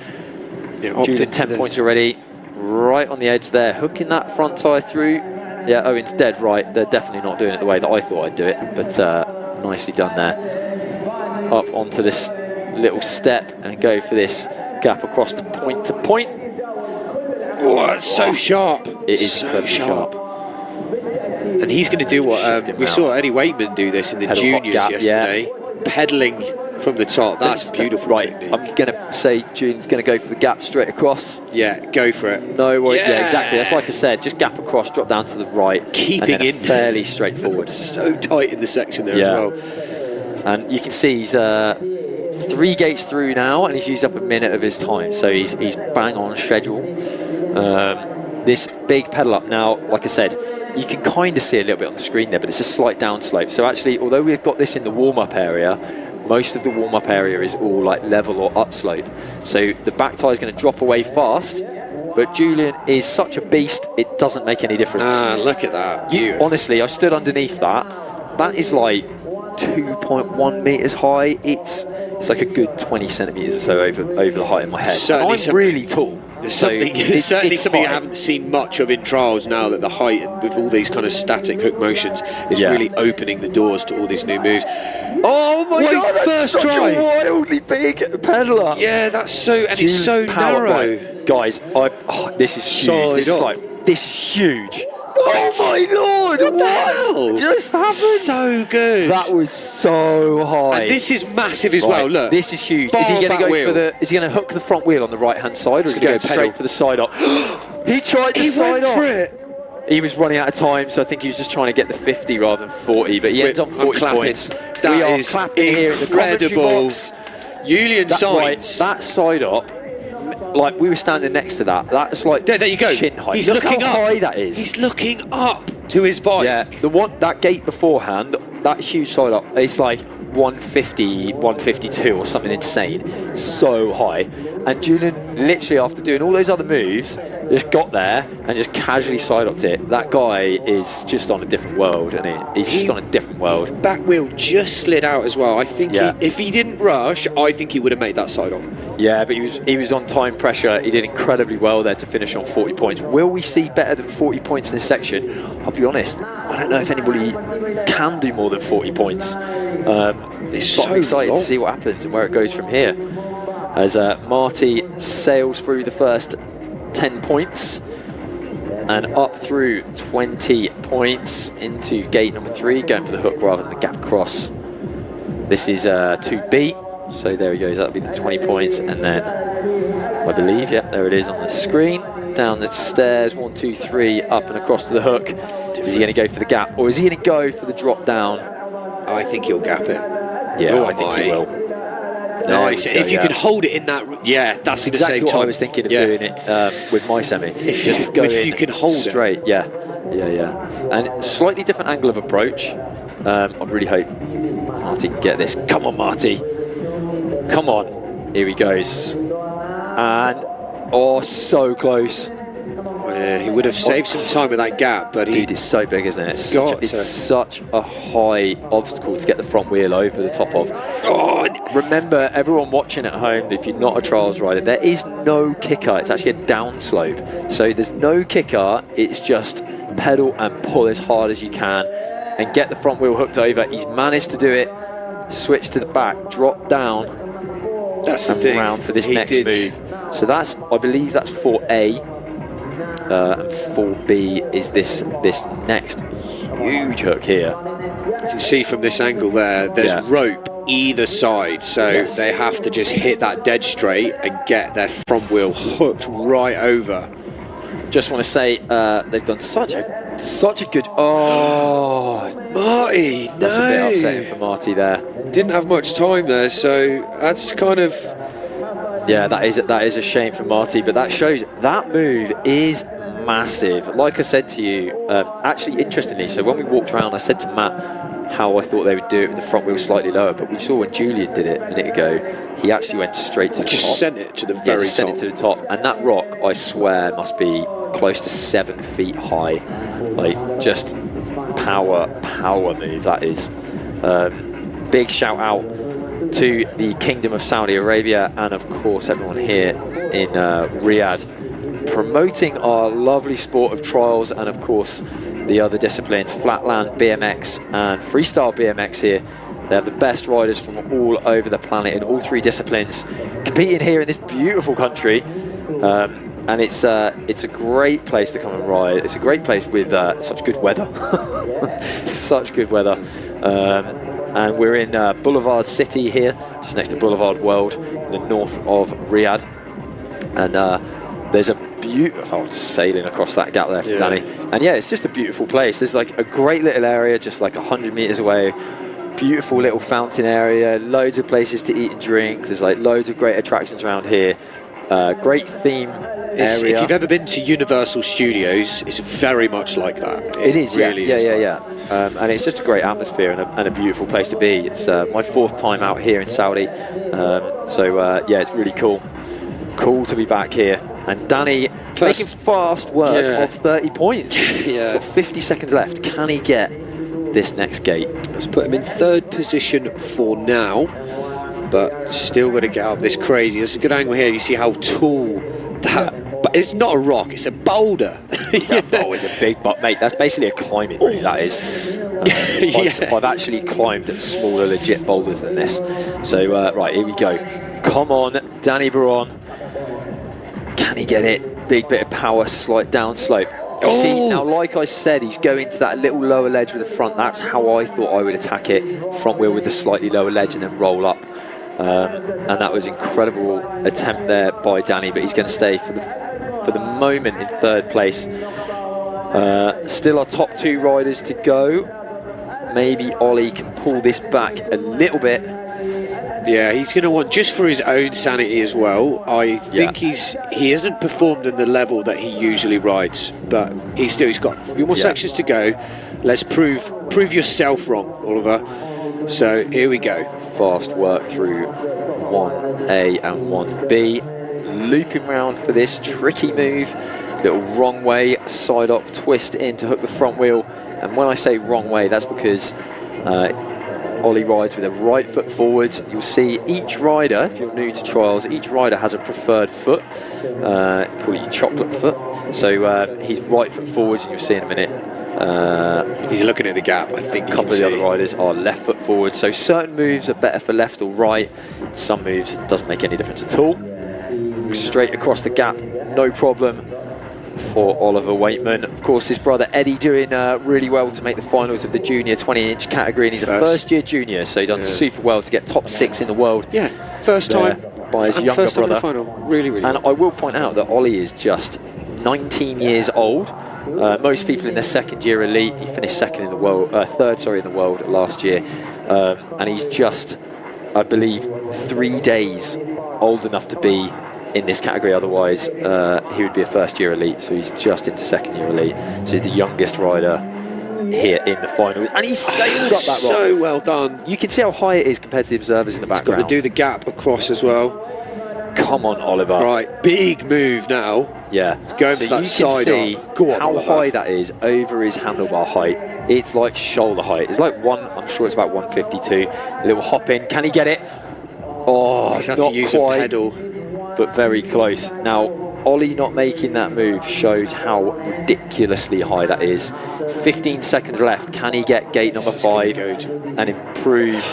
Julian 10 points already, right on the edge there, hooking that front tyre through. Yeah, Owen's dead right. They're definitely not doing it the way that I thought I'd do it, but nicely done there. Up onto this little step and go for this gap across to point. Oh, that's so sharp. It is so incredibly sharp. And he's going to do what we saw Eddie Waitman do this in the juniors yesterday, pedalling from the top. That's beautiful. Right, technique. I'm going to say Julian's going to go for the gap straight across. Yeah, go for it. No worries. Yeah, exactly. That's like I said, just gap across, drop down to the right. Keeping in fairly straightforward. So tight in the section there as well. And you can see he's 3 gates through now, and he's used up a minute of his time. So he's bang on schedule. This big pedal up now, like I said, you can kind of see a little bit on the screen there, but it's a slight downslope. So actually, although we've got this in the warm-up area, most of the warm-up area is all like level or upslope. So the back tyre is going to drop away fast, but Julian is such a beast, it doesn't make any difference. Look at that. Honestly, I stood underneath that. That is like 2.1 meters high. It's like a good 20 centimeters or so over the height of my head. I'm really tall. There's certainly something I haven't seen much of in trials now, that the height and with all these kind of static hook motions is really opening the doors to all these new moves. Oh my God, that's such a wildly big pedal up. Yeah, that's so, and it's so narrow. Right. Guys, this is huge. This is huge. Oh my Lord, what just happened? So good. That was so high. And this is massive as well, look. This is huge. Is he going to go for is he going to hook the front wheel on the right-hand side, or is he going to go straight for the side up? He tried the side up. He went for it. He was running out of time, so I think he was just trying to get the 50 rather than 40, but he ends on 40 points. We are clapping here in the incredible. Julian Saud. That side up, like we were standing next to that. That's like there you go. Shin height. He's Look looking how up. high that is. He's looking up to his bike. Yeah, that gate beforehand, that huge side up, it's like 150, 152 or something insane. So high. And Julian, literally after doing all those other moves, just got there and just casually side-hopped it. That guy is just on a different world, isn't he? He's just on a different world. Back wheel just slid out as well. I think if he didn't rush, I think he would have made that side-off. Yeah, but he was on time pressure. He did incredibly well there to finish on 40 points. Will we see better than 40 points in this section? I'll be honest, I don't know if anybody can do more than 40 points. It's so excited to see what happens and where it goes from here. As Marty sails through the first 10 points and up through 20 points into gate number 3, going for the hook rather than the gap cross. This is 2B, so there he goes, that'll be the 20 points, and then I believe, yeah, there it is on the screen, down the stairs, 1, 2, 3, up and across to the hook. Is he going to go for the gap, or is he going to go for the drop down? I think he'll gap it. Yeah, I think he will. Nice. If you can hold it in that, that's exactly the same what time. I was thinking of doing it with my semi. If you can hold straight, it. yeah, and slightly different angle of approach. I really hope Marty can get this. Come on, Marty. Come on. Here he goes. And so close. Yeah, he would have saved some time with that gap, but dude, it's so big, isn't it? It's such a high obstacle to get the front wheel over the top of. Remember, everyone watching at home, if you're not a trials rider, there is no kicker. It's actually a down slope, so there's no kicker. It's just pedal and pull as hard as you can and get the front wheel hooked over. He's managed to do it. Switch to the back, drop down. That's the thing. Round for this next move. So that's, I believe, that's 4A. And 4B is this next huge hook here. You can see from this angle there's rope either side, so they have to just hit that dead straight and get their front wheel hooked right over. Just want to say they've done such a good. Marty, that's a bit upsetting for Marty there. Didn't have much time there, so that's kind of. Yeah, that is a shame for Marty, but that shows that move is massive. Like I said to you, actually interestingly, so when we walked around, I said to Matt how I thought they would do it with the front wheel slightly lower, but we saw when Julian did it a minute ago, he actually went straight to the top. Just sent it to the very top. Sent it to the top, and that rock, I swear, must be close to 7 feet high. Like, just power move, that is. Big shout out to the Kingdom of Saudi Arabia and of course everyone here in Riyadh, promoting our lovely sport of trials and of course the other disciplines, flatland BMX and freestyle BMX here. They have the best riders from all over the planet in all 3 disciplines competing here in this beautiful country, and it's a great place to come and ride. It's a great place with such good weather. Such good weather. And we're in Boulevard City here, just next to Boulevard World, in the north of Riyadh. And there's a beautiful, just sailing across that gap there from Danny. And yeah, it's just a beautiful place. There's like a great little area, just like 100 meters away. Beautiful little fountain area, loads of places to eat and drink. There's like loads of great attractions around here. Great theme area. If you've ever been to Universal Studios, it's very much like that. It is, really yeah. And it's just a great atmosphere and a beautiful place to be. It's my 4th time out here in Saudi, yeah, it's really cool to be back here. And Danny making fast work of 30 points. He's got 50 seconds left. Can he get this next gate? Let's put him in 3rd position for now, but still got to get up this crazy. There's a good angle here. You see how tall that. But it's not a rock, it's a boulder. It's a big, but mate, that's basically a climbing route, that is. I've actually climbed smaller legit boulders than this. So right, here we go. Come on, Danny Baron. Can he get it? Big bit of power, slight down slope. You see, now like I said, he's going to that little lower ledge with the front. That's how I thought I would attack it. Front wheel with a slightly lower ledge and then roll up. And that was an incredible attempt there by Danny, but he's going to stay for the moment in 3rd place. Still our top 2 riders to go. Maybe Ollie can pull this back a little bit. Yeah, he's going to want, just for his own sanity as well, I think he hasn't performed in the level that he usually rides, but he's got a few more sections to go. Let's prove yourself wrong, Oliver. So here we go. Fast work through 1A and 1B. looping round for this tricky move. Little wrong way, side up twist in to hook the front wheel. And when I say wrong way, that's because Ollie rides with a right foot forwards. You'll see each rider, if you're new to trials, each rider has a preferred foot. Call it your chocolate foot. So he's right foot forwards, and you'll see in a minute. He's looking at the gap, I think. A couple of the other riders are left foot forward. So certain moves are better for left or right. Some moves doesn't make any difference at all. Straight across the gap, no problem for Oliver Waitman. Of course, his brother Eddie doing really well to make the finals of the junior 20-inch category, and he's a first-year junior, so he done super well to get top 6 in the world. Yeah, first time by his younger brother. Final. Really, really. And I will point out that Ollie is just 19 years old. Most people in their second year elite. He finished second in the world, third in the world last year, and he's just, I believe, 3 days old enough to be in this category. Otherwise he would be a first year elite, so he's just into second year elite, so he's the youngest rider here in the final, and he sailed up that rock. So well done. You can see how high it is compared to the observers in the background. Got to do the gap across as well. Come on, Oliver. Right, big move now. Yeah, going for that side. See how high that is over his handlebar height. It's like shoulder height. It's like I'm sure it's about 152. A little hop in. Can he get it? Oh, he's had not to use quite, a pedal, but very close. Now, Ollie not making that move shows how ridiculously high that is. 15 seconds left. Can he get gate number 5 and improve?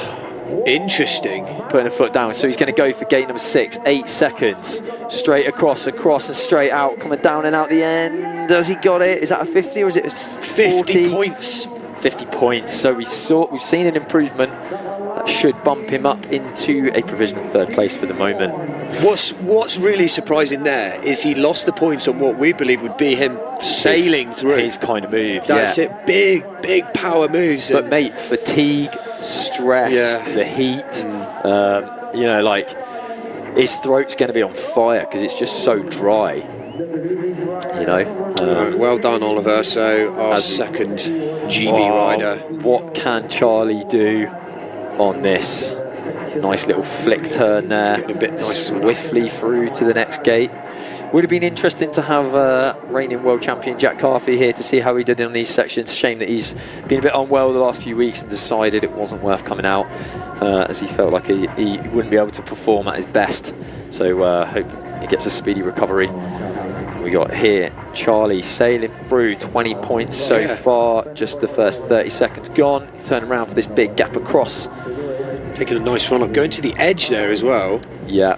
Interesting. Putting a foot down. So he's going to go for gate number 6. 8 seconds. Straight across, and straight out. Coming down and out the end. Has he got it? Is that a 50 or is it a 40? 50 points. 50 points. So we've seen an improvement that should bump him up into a provisional 3rd place for the moment. What's really surprising there is he lost the points on what we believe would be him sailing through. His kind of move. That's it. Big power moves. But mate, fatigue, stress, the heat, you know, like his throat's going to be on fire because it's just so dry. You know. Well done, Oliver. So our second GB rider. What can Charlie do on this? Nice little flick turn there. Getting a bit nice swiftly through to the next gate. Would have been interesting to have reigning world champion Jack Carthy here to see how he did on these sections. Shame that he's been a bit unwell the last few weeks and decided it wasn't worth coming out as he felt like he wouldn't be able to perform at his best. So hope he gets a speedy recovery. We got here Charlie sailing through, 20 points so far, just the first 30 seconds gone. He's turning around for this big gap across. Taking a nice run up, going to the edge there as well. Yeah,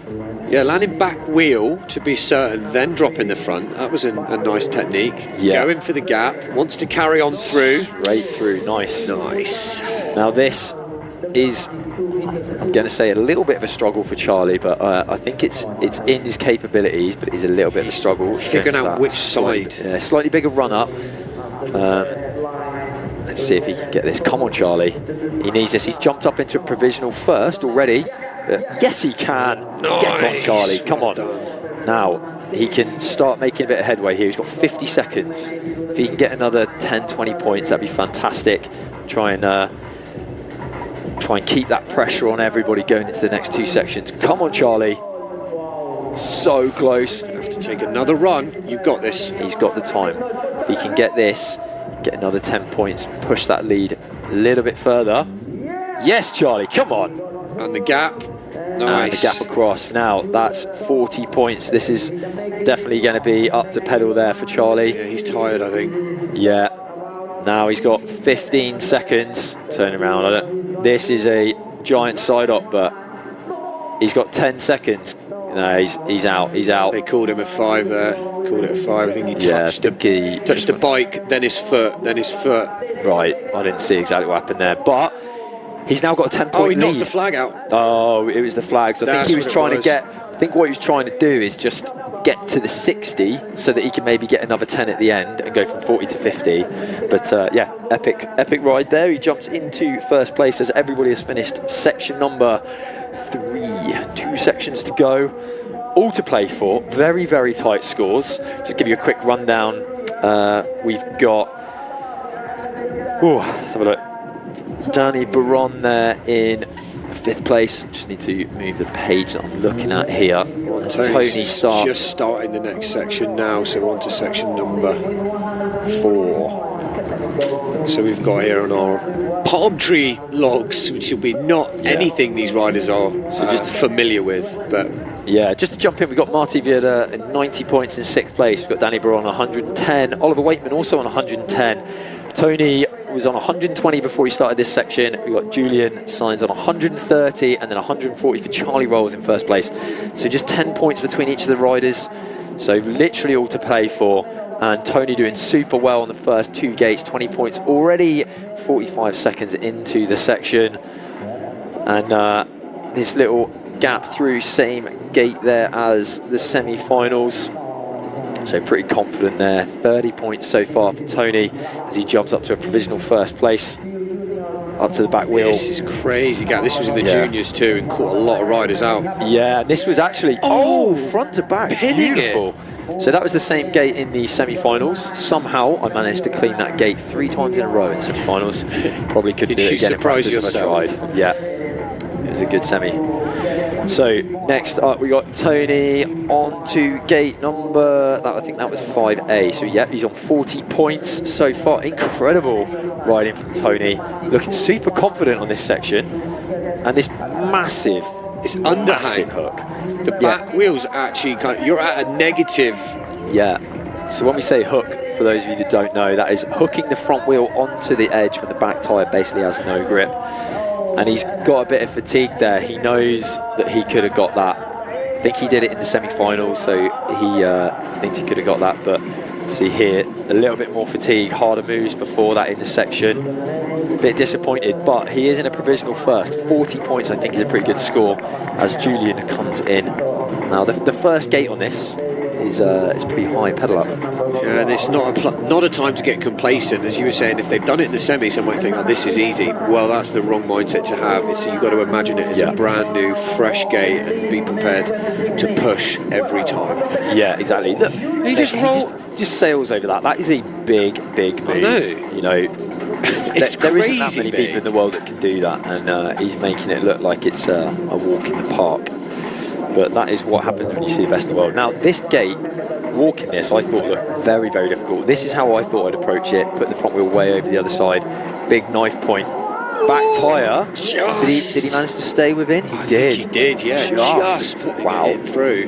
landing back wheel to be certain, then dropping the front. That was a nice technique. Going for the gap, wants to carry on through. Straight through, nice. Now this is, I'm going to say, a little bit of a struggle for Charlie, but I think it's in his capabilities, but it is a little bit of a struggle. Figuring out which side. Slightly bigger run up. Let's see if he can get this. Come on, Charlie. He needs this. He's jumped up into a provisional first already. But yes, he can. Nice. Get on, Charlie. Come on. Now, he can start making a bit of headway here. He's got 50 seconds. If he can get another 10, 20 points, that'd be fantastic. Try and keep that pressure on everybody going into the next 2 sections. Come on, Charlie. So close. You have to take another run. You've got this. He's got the time. If he can get this, get another 10 points, push that lead a little bit further. Yes, Charlie, come on. And the gap. Nice. And the gap across. Now, that's 40 points. This is definitely going to be up to pedal there for Charlie. Yeah, he's tired, I think. Yeah. Now he's got 15 seconds. Turn around. This is a giant side up, but he's got 10 seconds. No, he's out. He's out. They called him a 5 there. Called it a 5. I think he touched the bike, then his foot, Right. I didn't see exactly what happened there, but he's now got a 10-point lead. He knocked the flag out. Oh, it was the flag. So I think he was trying to get. I think what he was trying to do is just get to the 60 so that he can maybe get another 10 at the end and go from 40 to 50. But yeah, epic ride there. He jumps into first place as everybody has finished section number 3. 2 sections to go, all to play for. Very, very tight scores. Just give you a quick rundown. We've got, let's have a look. Danny Baron there in 5th place. Just need to move the page that I'm looking at here. Tony Stark just starting the next section now, so we're on to section number 4. So we've got here on our palm tree logs, which will be not anything these riders are just familiar with, but yeah, just to jump in, we've got Marty Vieda in 90 points in 6th place. We've got Danny Baron on 110. Oliver Waitman also on 110. Tony was on 120 before he started this section. We've got Julian Sainz on 130 and then 140 for Charlie Rolls in 1st place. So just 10 points between each of the riders. So literally all to play for. And Tony doing super well on the first 2 gates, 20 points already 45 seconds into the section. And this little gap through, same gate there as the semi-finals. So pretty confident there. 30 points so far for Tony as he jumps up to a provisional 1st place. Up to the back wheel. This is crazy gap. This was in the juniors too and caught a lot of riders out. Yeah, this was actually front to back. Beautiful. So that was the same gate in the semi-finals. Somehow I managed to clean that gate 3 times in a row in semi-finals. Probably couldn't do it again in practice if I tried. Yeah, it was a good semi. So next up we got Tony on to gate number, I think that was 5A. So yeah, he's on 40 points so far. Incredible riding from Tony. Looking super confident on this section. And this massive, underhang hook. The back wheel's actually you're at a negative. Yeah. So when we say hook, for those of you that don't know, that is hooking the front wheel onto the edge when the back tyre basically has no grip. And he's got a bit of fatigue there. He knows that he could have got that. I think he did it in the semi-finals, so he thinks he could have got that. But see here, a little bit more fatigue, harder moves before that in the section. A bit disappointed, but he is in a provisional 1st. 40 points, I think, is a pretty good score as Julian comes in. Now, the first gate on this is pretty high pedal up. Yeah, and it's not a time to get complacent. As you were saying, if they've done it in the semi, some might think, oh, this is easy. Well, that's the wrong mindset to have. So you've got to imagine it as a brand new, fresh gate and be prepared to push every time. Yeah, exactly. Look, he just sails over that. That is a big move. I know. You know, there isn't that many people in the world that can do that, and he's making it look like it's a walk in the park. But that is what happens when you see the best in the world. Now, this gate, walking this, I thought looked very difficult. This is how I thought I'd approach it. Put the front wheel way over the other side. Big knife point. Back tyre. Did he manage to stay within? He did. He did, yeah. Just wow. Through.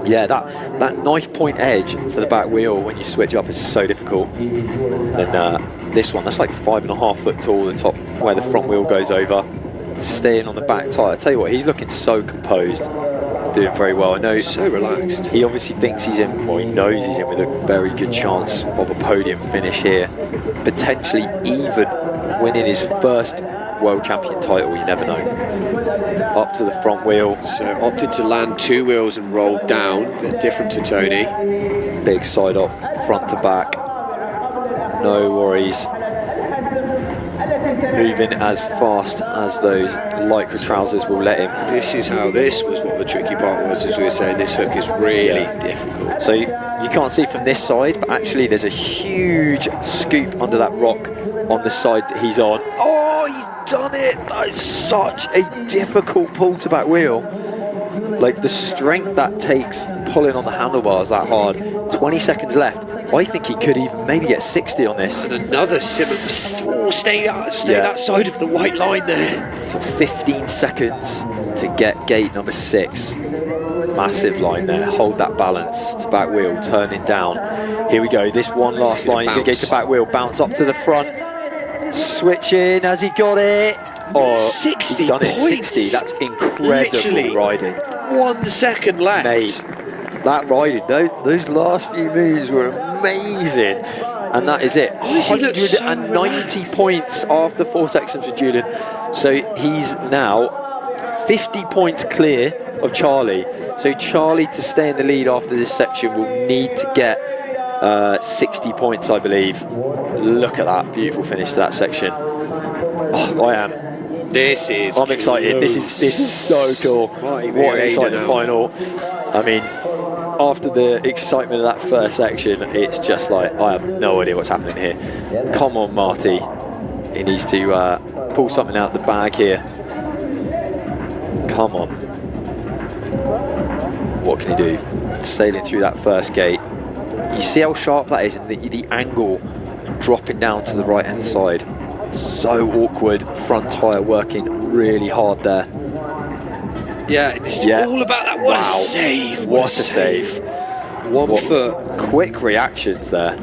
Yeah, that knife point edge for the back wheel when you switch up is so difficult. And this one, that's like 5.5 foot tall, the top where the front wheel goes over. Staying on the back tyre. I tell you what, he's looking so composed. Doing very well. I know. So relaxed. He obviously thinks he's in, well, he knows he's in with a very good chance of a podium finish here. Potentially even winning his first world champion title, you never know. Up to the front wheel. So opted to land 2 wheels and roll down, a bit different to Tony. Big side up, front to back. No worries. Moving as fast as those lycra trousers will let him. This was what the tricky part was, as we were saying. This hook is really difficult. So you can't see from this side, but actually there's a huge scoop under that rock on the side that he's on. Oh, he's done it! That is such a difficult pull to back wheel. Like the strength that takes pulling on the handlebars that hard. 20 seconds left. I think he could even maybe get 60 on this. And another stay that side of the white line there. 15 seconds to get gate number 6. Massive line there. Hold that balance to back wheel, turning down. Here we go. This one last line. He's going to get to back wheel, bounce up to the front. Switch in. Has he got it? Oh, 60 he's done points. it. 60. That's incredible. Literally riding. 1 second left. Mate, that riding, those last few moves were amazing. And that is it. 190 points after 4 sections for Julian. So he's now 50 points clear of Charlie. So Charlie, to stay in the lead after this section, will need to get 60 points, I believe. Look at that beautiful finish to that section. Oh, I am. I'm excited. This is so cool. What an exciting final. I mean, after the excitement of that first section, it's just like, I have no idea what's happening here. Come on, Marty. He needs to pull something out of the bag here. Come on. What can he do? Sailing through that first gate. You see how sharp that is, and the angle dropping down to the right hand side. So awkward. Front tyre working really hard there. Yeah, it's all about that. What a save. What a save. 1 foot. Quick reactions there.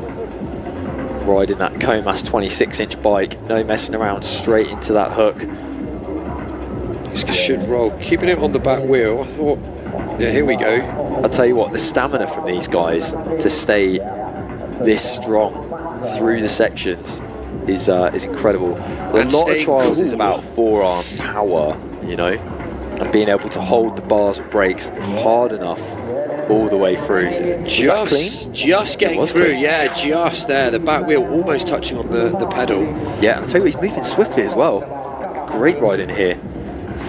Riding that Comas 26-inch bike. No messing around. Straight into that hook. This should roll. Keeping it on the back wheel. I thought, yeah, here we go. I'll tell you what, the stamina from these guys to stay this strong through the sections is incredible. A lot of trials is about forearm power, you know, and being able to hold the bars and brakes hard enough all the way through. Just getting through, clean. Yeah, just there. The back wheel almost touching on the pedal. Yeah, and I'll tell you what, he's moving swiftly as well. Great riding here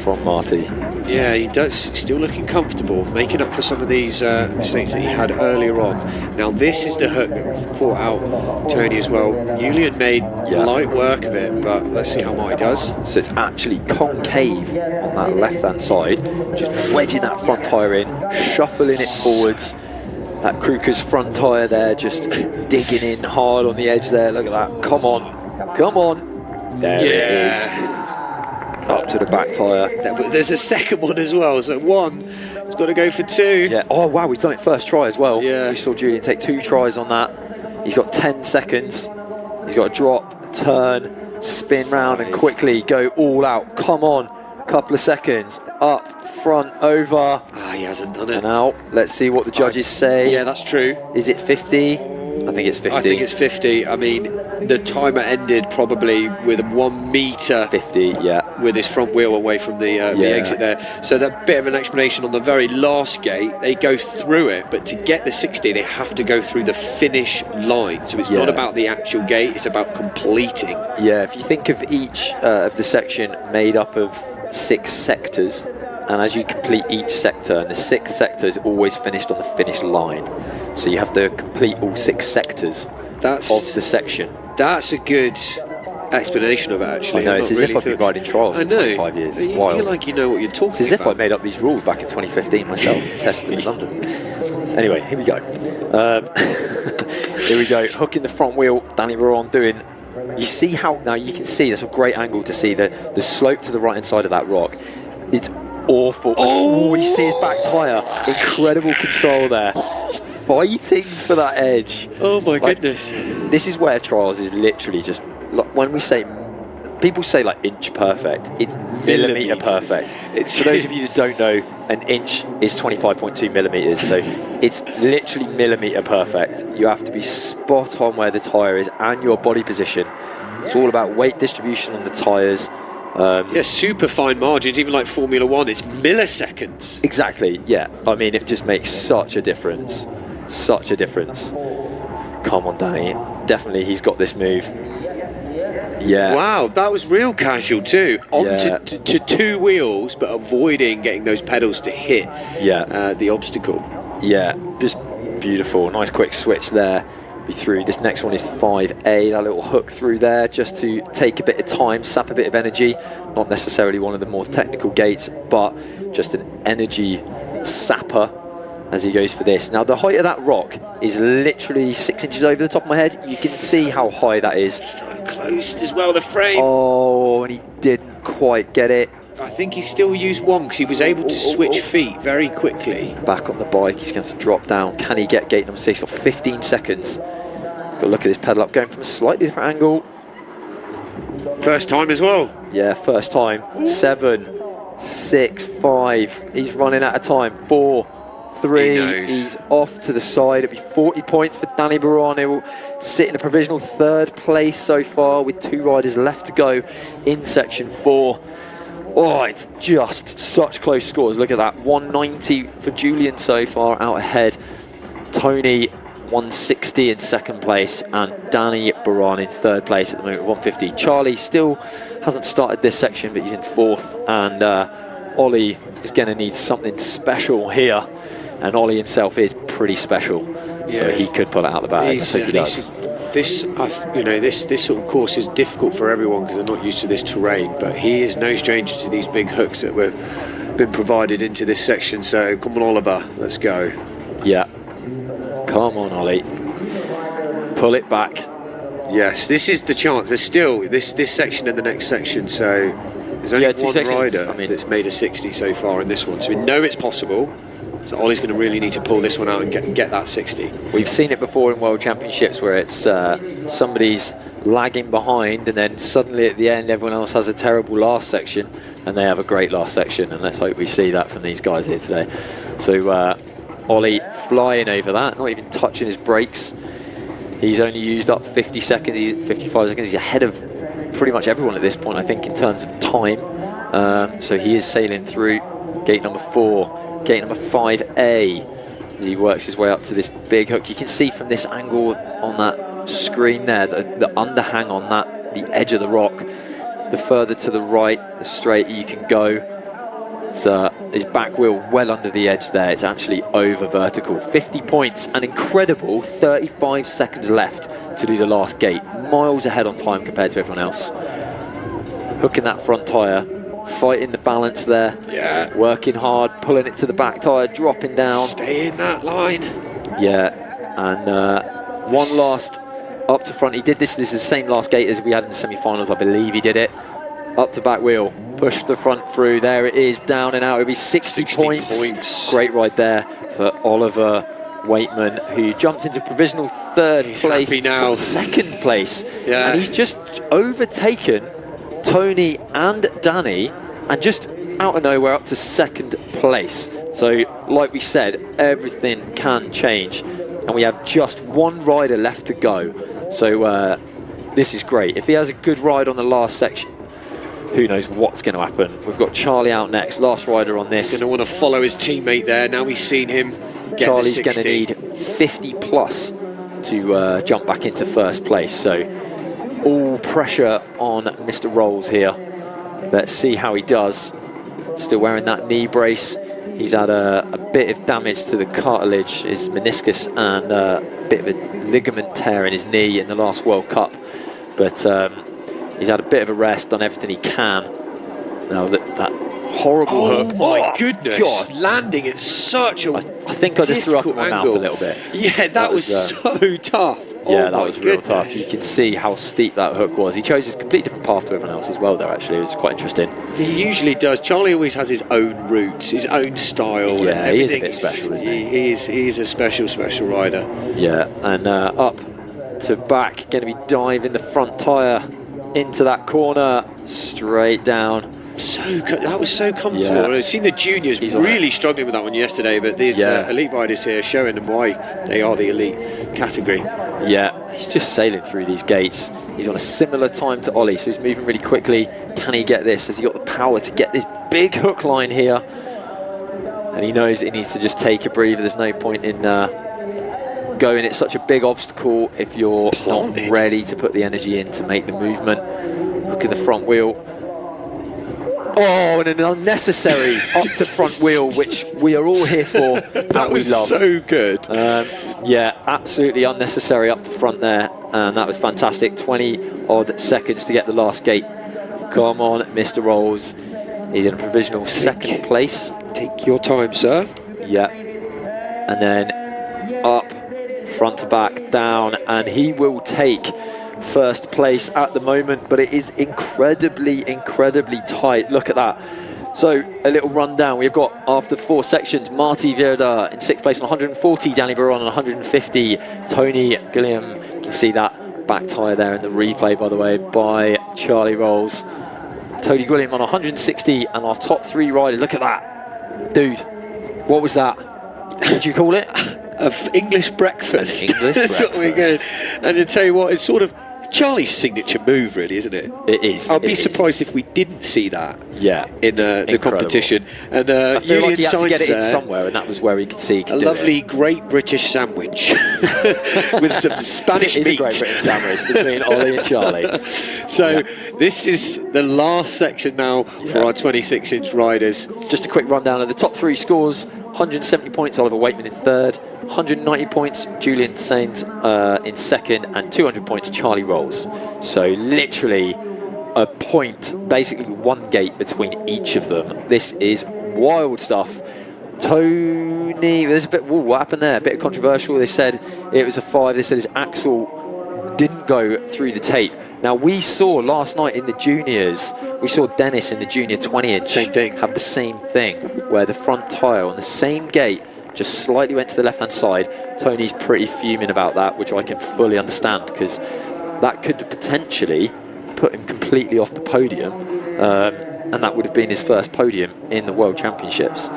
from Marty. Yeah, he does, still looking comfortable, making up for some of these mistakes that he had earlier on. Now this is the hook that caught out Tony as well. Julian made light work of it, but let's see how Marty does. So it's actually concave on that left-hand side, just wedging that front tyre in, shuffling it forwards. That Kruker's front tyre there, just digging in hard on the edge there. Look at that, come on, come on. There it is. Up to the back tyre. But there's a second one as well, so one, it's got to go for 2. Yeah. Oh wow, we've done it first try as well. Yeah. We saw Julian take 2 tries on that. He's got 10 seconds. He's got to drop, turn, spin round and quickly go all out. Come on, couple of seconds. Up, front, over. Ah, he hasn't done it. And out. Let's see what the judges say. Yeah, that's true. Is it 50? I think it's 50. I think it's 50. I mean, the timer ended probably with 1 metre. 50, yeah. With his front wheel away from the exit there. So that bit of an explanation on the very last gate, they go through it, but to get the 60, they have to go through the finish line. So it's not about the actual gate, it's about completing. Yeah, if you think of each of the section made up of 6 sectors, and as you complete each sector, and the 6th sector is always finished on the finish line. So you have to complete all 6 sectors of the section. That's a good explanation of it, actually. I know, it's as if I've been riding trials for 25 years. It's wild. You're like you know what you're talking about. It's as if I made up these rules back in 2015 myself, testing in London. Anyway, here we go. Here we go, hooking the front wheel, Danny Baron doing. You see how, now you can see, there's a great angle to see the slope to the right hand side of that rock. It's awful. Oh, you see his back tyre. Incredible control there. Fighting for that edge. Oh my goodness. This is where trials is literally just, like, when we say, people say like inch perfect, it's millimetre perfect. For those of you that don't know, an inch is 25.2 millimetres, so it's literally millimetre perfect. You have to be spot on where the tyre is and your body position. It's all about weight distribution on the tyres. Yeah, super fine margins, even like Formula 1, it's milliseconds. Exactly, yeah. I mean, it just makes such a difference. Such a difference. Come on, Danny. Definitely he's got this move. Yeah. Wow, that was real casual too. To 2 wheels, but avoiding getting those pedals to hit the obstacle. Yeah, just beautiful. Nice quick switch there. Be through. This next one is 5A, that little hook through there just to take a bit of time, sap a bit of energy. Not necessarily one of the more technical gates, but just an energy sapper as he goes for this. Now the height of that rock is literally 6 inches over the top of my head. You can see how high that is. So close as well, the frame. Oh, and he didn't quite get it. I think he still used 1 because he was able to switch feet very quickly. Back on the bike, he's going to have to drop down. Can he get gate number 6? He's got 15 seconds. Got to look at this pedal up, going from a slightly different angle. First time as well. Yeah, first time. 7, 6, 5. He's running out of time. 4, 3. He's off to the side. It'll be 40 points for Danny Baron. He will sit in a provisional 3rd place so far with 2 riders left to go in section 4. Oh, it's just such close scores. Look at that. 190 for Julian so far, out ahead. Tony 160 in 2nd place, and Danny Baron in 3rd place at the moment, 150. Charlie still hasn't started this section, but he's in 4th, and Ollie is going to need something special here, and Ollie himself is pretty special, so he could pull it out the bag. I think he does. this sort of course is difficult for everyone because they're not used to this terrain, but he is no stranger to these big hooks that we've been provided into this section. So come on, Oliver, let's go. Yeah, come on, Ollie, pull it back. Yes, this is the chance. There's still this section and the next section, so there's only one rider that's made a 60 so far in this one, so we know it's possible. So Ollie's going to really need to pull this one out and get that 60. We've seen it before in World Championships where it's somebody's lagging behind and then suddenly at the end everyone else has a terrible last section and they have a great last section, and let's hope we see that from these guys here today. So Ollie flying over that, not even touching his brakes. He's only used up 50 seconds, 55 seconds. He's ahead of pretty much everyone at this point, I think, in terms of time. So he is sailing through gate number 4, gate number 5A, as he works his way up to this big hook. You can see from this angle on that screen there, the underhang on that, the edge of the rock, the further to the right, the straighter you can go. It's his back wheel well under the edge there. It's actually over vertical. 50 points, an incredible 35 seconds left to do the last gate. Miles ahead on time compared to everyone else. Hooking that front tyre, fighting the balance there. Yeah. Working hard, pulling it to the back tyre, dropping down. Stay in that line. Yeah, and one last up to front. He did this. This is the same last gate as we had in the semi-finals, I believe he did it. Up to back wheel, push the front through. There it is, down and out. It'll be 60 points. Great ride there for Oliver Waitman, who jumps into provisional third place now. Second place. Yeah. And he's just overtaken Tony and Danny, and just out of nowhere up to second place. So, like we said, everything can change, and we have just one rider left to go. So this is great. If he has a good ride on the last section, who knows what's going to happen. We've got Charlie out next, last rider on this. He's going to want to follow his teammate there. Now we've seen him get Charlie's going to need 50 plus to jump back into first place. So all pressure on Mr. Rolls here. Let's see how he does. Still wearing that knee brace. He's had a bit of damage to the cartilage, his meniscus, and a bit of a ligament tear in his knee in the last World Cup. But he's had a bit of a rest, done everything he can. Now that horrible hook. Oh my goodness. God. Landing at such a I think I just threw up in my mouth a little bit. Yeah, that was so tough. Yeah, that was real tough. You can see how steep that hook was. He chose a completely different path to everyone else as well there, actually. It was quite interesting. He usually does. Charlie always has his own routes, his own style. Yeah, he is a bit special, isn't he? He is a special rider. Yeah, and up to back, going to be diving the front tyre into that corner, straight down. That was so comfortable. I've seen the juniors really struggling with that one yesterday, but these elite riders here showing them why they are the elite category. Yeah, he's just sailing through these gates. He's on a similar time to Ollie, so he's moving really quickly. Can he get this? Has he got the power to get this big hook line here? And he knows he needs to just take a breather. There's no point in going. It's such a big obstacle if you're not ready to put the energy in to make the movement. Hooking the front wheel. Oh, and an unnecessary up to front wheel, which we are all here for. That was so good. Yeah, absolutely unnecessary up to front there, and that was fantastic. 20 odd seconds to get the last gate. Come on, Mr. Rolls. He's in a provisional second place. Take your time, sir. Yeah. And then up, front to back, down, and he will take first place at the moment, but it is incredibly tight. Look at that. So a little rundown. We've got, after 4 sections, Marty Vierda in 6th place on 140, Danny Baron on 150, Tony Gilliam. You can see that back tyre there in the replay, by the way, by Charlie Rolls. Tony Gilliam on 160, and our top 3 riders. Look at that, dude. What was that? What did you call it? Of English breakfast. An English That's breakfast. what we're going. And to tell you what, it's sort of Charlie's signature move, really, isn't it? It is. I'll be surprised if we didn't see that. Yeah, in the competition. And I feel like he had to get it in there, somewhere, and that was where he could see. He could a lovely, great British sandwich with some Spanish meat. It is a great British sandwich between Ollie and Charlie. So this is the last section now for our 26-inch riders. Just a quick rundown of the top 3 scores. 170 points, Oliver Waitman in 3rd. 190 points, Julian Sainz in second, and 200 points, Charlie Rolls. So literally a point, basically one gate between each of them. This is wild stuff. Tony, there's a bit, whoa, what happened there? A bit controversial. They said it was a 5. They said his axle didn't go through the tape. Now, we saw last night in the juniors, we saw Dennis in the junior 20-inch same thing, have the same thing, where the front tyre on the same gate just slightly went to the left-hand side. Tony's pretty fuming about that, which I can fully understand, because that could potentially put him completely off the podium, and that would have been his first podium in the World Championships.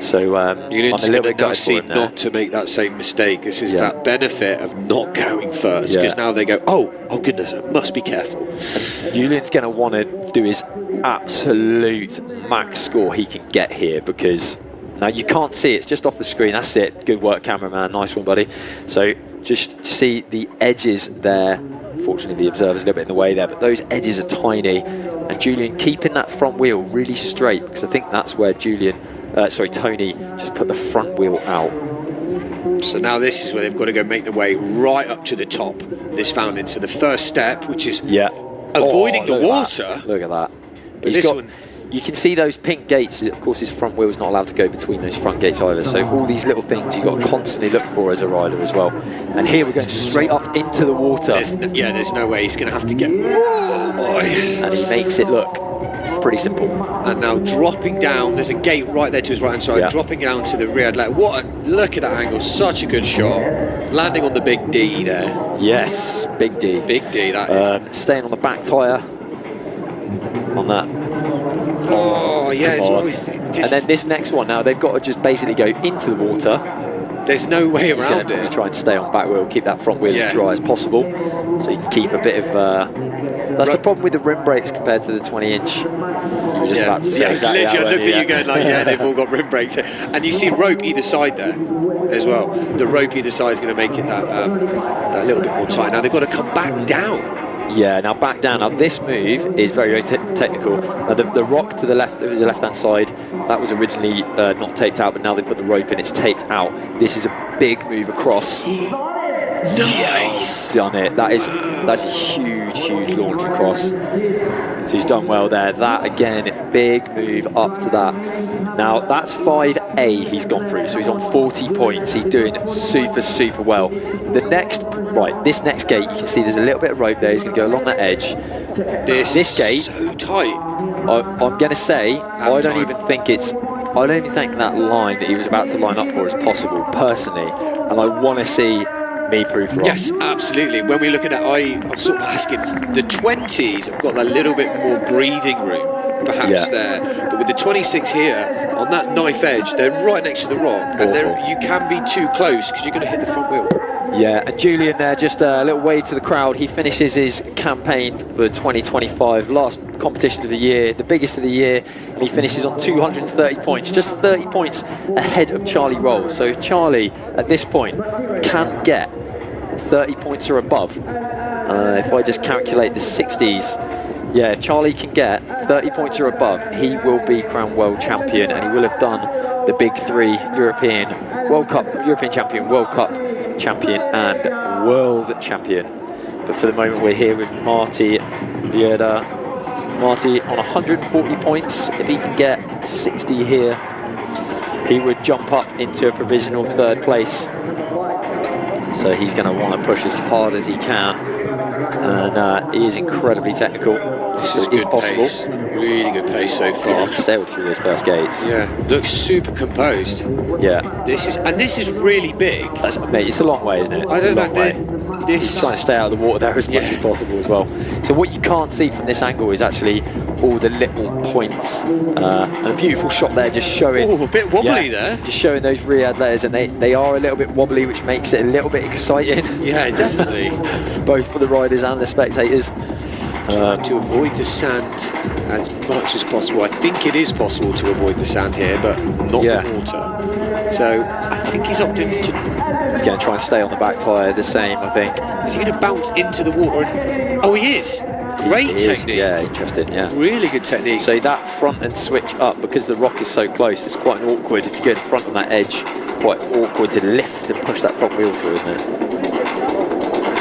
So I'm a little bit gutted for him there. Not to make that same mistake. This is that benefit of not going first, because now they go, oh goodness, I must be careful. And Julian's going to want to do his absolute max score he can get here, because now you can't see, it's just off the screen. That's it. Good work, cameraman. Nice one, buddy. So just see the edges there. Fortunately, the observer's a little bit in the way there, but those edges are tiny. And Julian keeping that front wheel really straight, because I think that's where Tony just put the front wheel out. So now this is where they've got to go make their way right up to the top, this fountain. So the first step, which is avoiding the water. Look at that. You can see those pink gates. Of course, his front wheel's not allowed to go between those front gates either. So all these little things you've got to constantly look for as a rider as well. And here we're going straight up into the water. There's no way. He's going to have to get... Oh boy. And he makes it look pretty simple. And now dropping down, there's a gate right there to his right hand side, dropping down to the Riyadh Saud. Look at that angle, such a good shot. Landing on the big D there. Yes, big D. Big D, that is. Staying on the back tyre on that. Oh, yeah, it's always... And then this next one now, they've got to just basically go into the water. There's no way around it. Try and stay on back wheel, keep that front wheel as dry as possible, so you can keep a bit of... that's the problem with the rim brakes compared to the 20-inch. You were just about to say exactly literally, I looked at you going like, they've all got rim brakes. And you see rope either side there as well. The rope either side is going to make it that little bit more tight. Now they've got to come back down. Yeah, now back down. Now this move is very, very technical. The rock to the left, it was the left-hand side, that was originally not taped out, but now they put the rope in, it's taped out. This is a big move across. Nice! Done it. That's a huge launch across. So he's done well there. That again, big move up to that. Now that's 5A he's gone through, so he's on 40 points. He's doing super well. This next gate, you can see there's a little bit of rope there. He's going to go along that edge. This gate, so tight. I'm going to say, I don't even think that line that he was about to line up for is possible, personally. And I want to see me prove wrong. Yes, absolutely. When we look at it, I'm sort of asking, the 20s have got a little bit more breathing room, perhaps there. But with the 26 here, on that knife edge, they're right next to the rock. And you can be too close because you're going to hit the front wheel. Yeah, and Julian there, just a little wave to the crowd. He finishes his campaign for 2025, last competition of the year, the biggest of the year, and he finishes on 230 points, just 30 points ahead of Charlie Rolls. So if Charlie, at this point, can get 30 points or above, if I just calculate the 60s, if Charlie can get 30 points or above, he will be crowned world champion, and he will have done the big three: European champion, World Cup champion, and world champion. But for the moment, we're here with Marty Vieira. Marty on 140 points. If he can get 60 here, he would jump up into a provisional third place. So he's going to want to push as hard as he can, and he is incredibly technical. This is possible. Pace. Really good pace so far. Yeah, he sailed through those first gates. Yeah, looks super composed. Yeah. This is really big. Mate, it's a long way, isn't it? I don't know. He's trying to stay out of the water there as much as possible as well. So what you can't see from this angle is actually all the little points. And a beautiful shot there, just showing. Oh, a bit wobbly there. Just showing those Riyadh letters, and they are a little bit wobbly, which makes it a little bit exciting. Yeah, definitely. Both for the riders and the spectators. To avoid the sand as much as possible. I think it is possible to avoid the sand here, but not the water. So I think he's opted to... He's going to try and stay on the back tyre the same, I think. Is he going to bounce into the water? Oh, he is. Great technique. Yeah, interesting, yeah. Really good technique. So that front and switch up, because the rock is so close, it's quite awkward if you go in front on that edge quite awkward to lift and push that front wheel through, isn't it?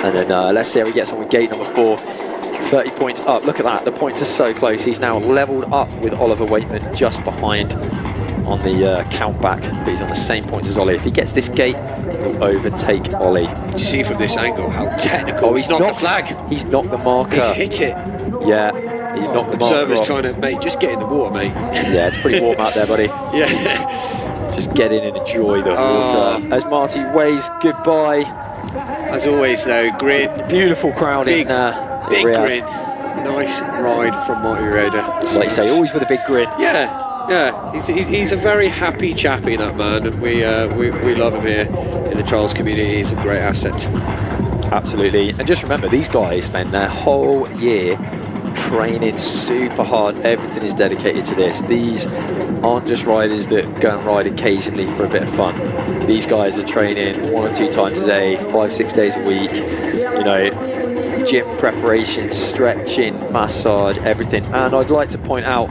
And then let's see how he gets on with gate number 4. 30 points up. Look at that. The points are so close. He's now leveled up with Oliver Waitman just behind on the count back, but he's on the same points as Ollie. If he gets this gate, he'll overtake Ollie. You see from this angle how technical. Oh, he's knocked the flag. He's knocked the marker. He's hit it. Yeah, he's knocked the marker. Observer's trying to, mate, just get in the water, mate. Yeah, it's pretty warm out there, buddy. Yeah. Just get in and enjoy the water. As Marty waves goodbye. As always, though, grin. Beautiful crowd big, in big Riyadh. grin. Nice ride from Marty Rhoda. Like you say, always with a big grin. Yeah. Yeah, he's a very happy chappy, that man, and we love him here in the trials community. He's a great asset. Absolutely. And just remember, these guys spend their whole year training super hard. Everything is dedicated to this. These aren't just riders that go and ride occasionally for a bit of fun. These guys are training 1 or 2 times a day, 5-6 days a week. You know, gym preparation, stretching, massage, everything. And I'd like to point out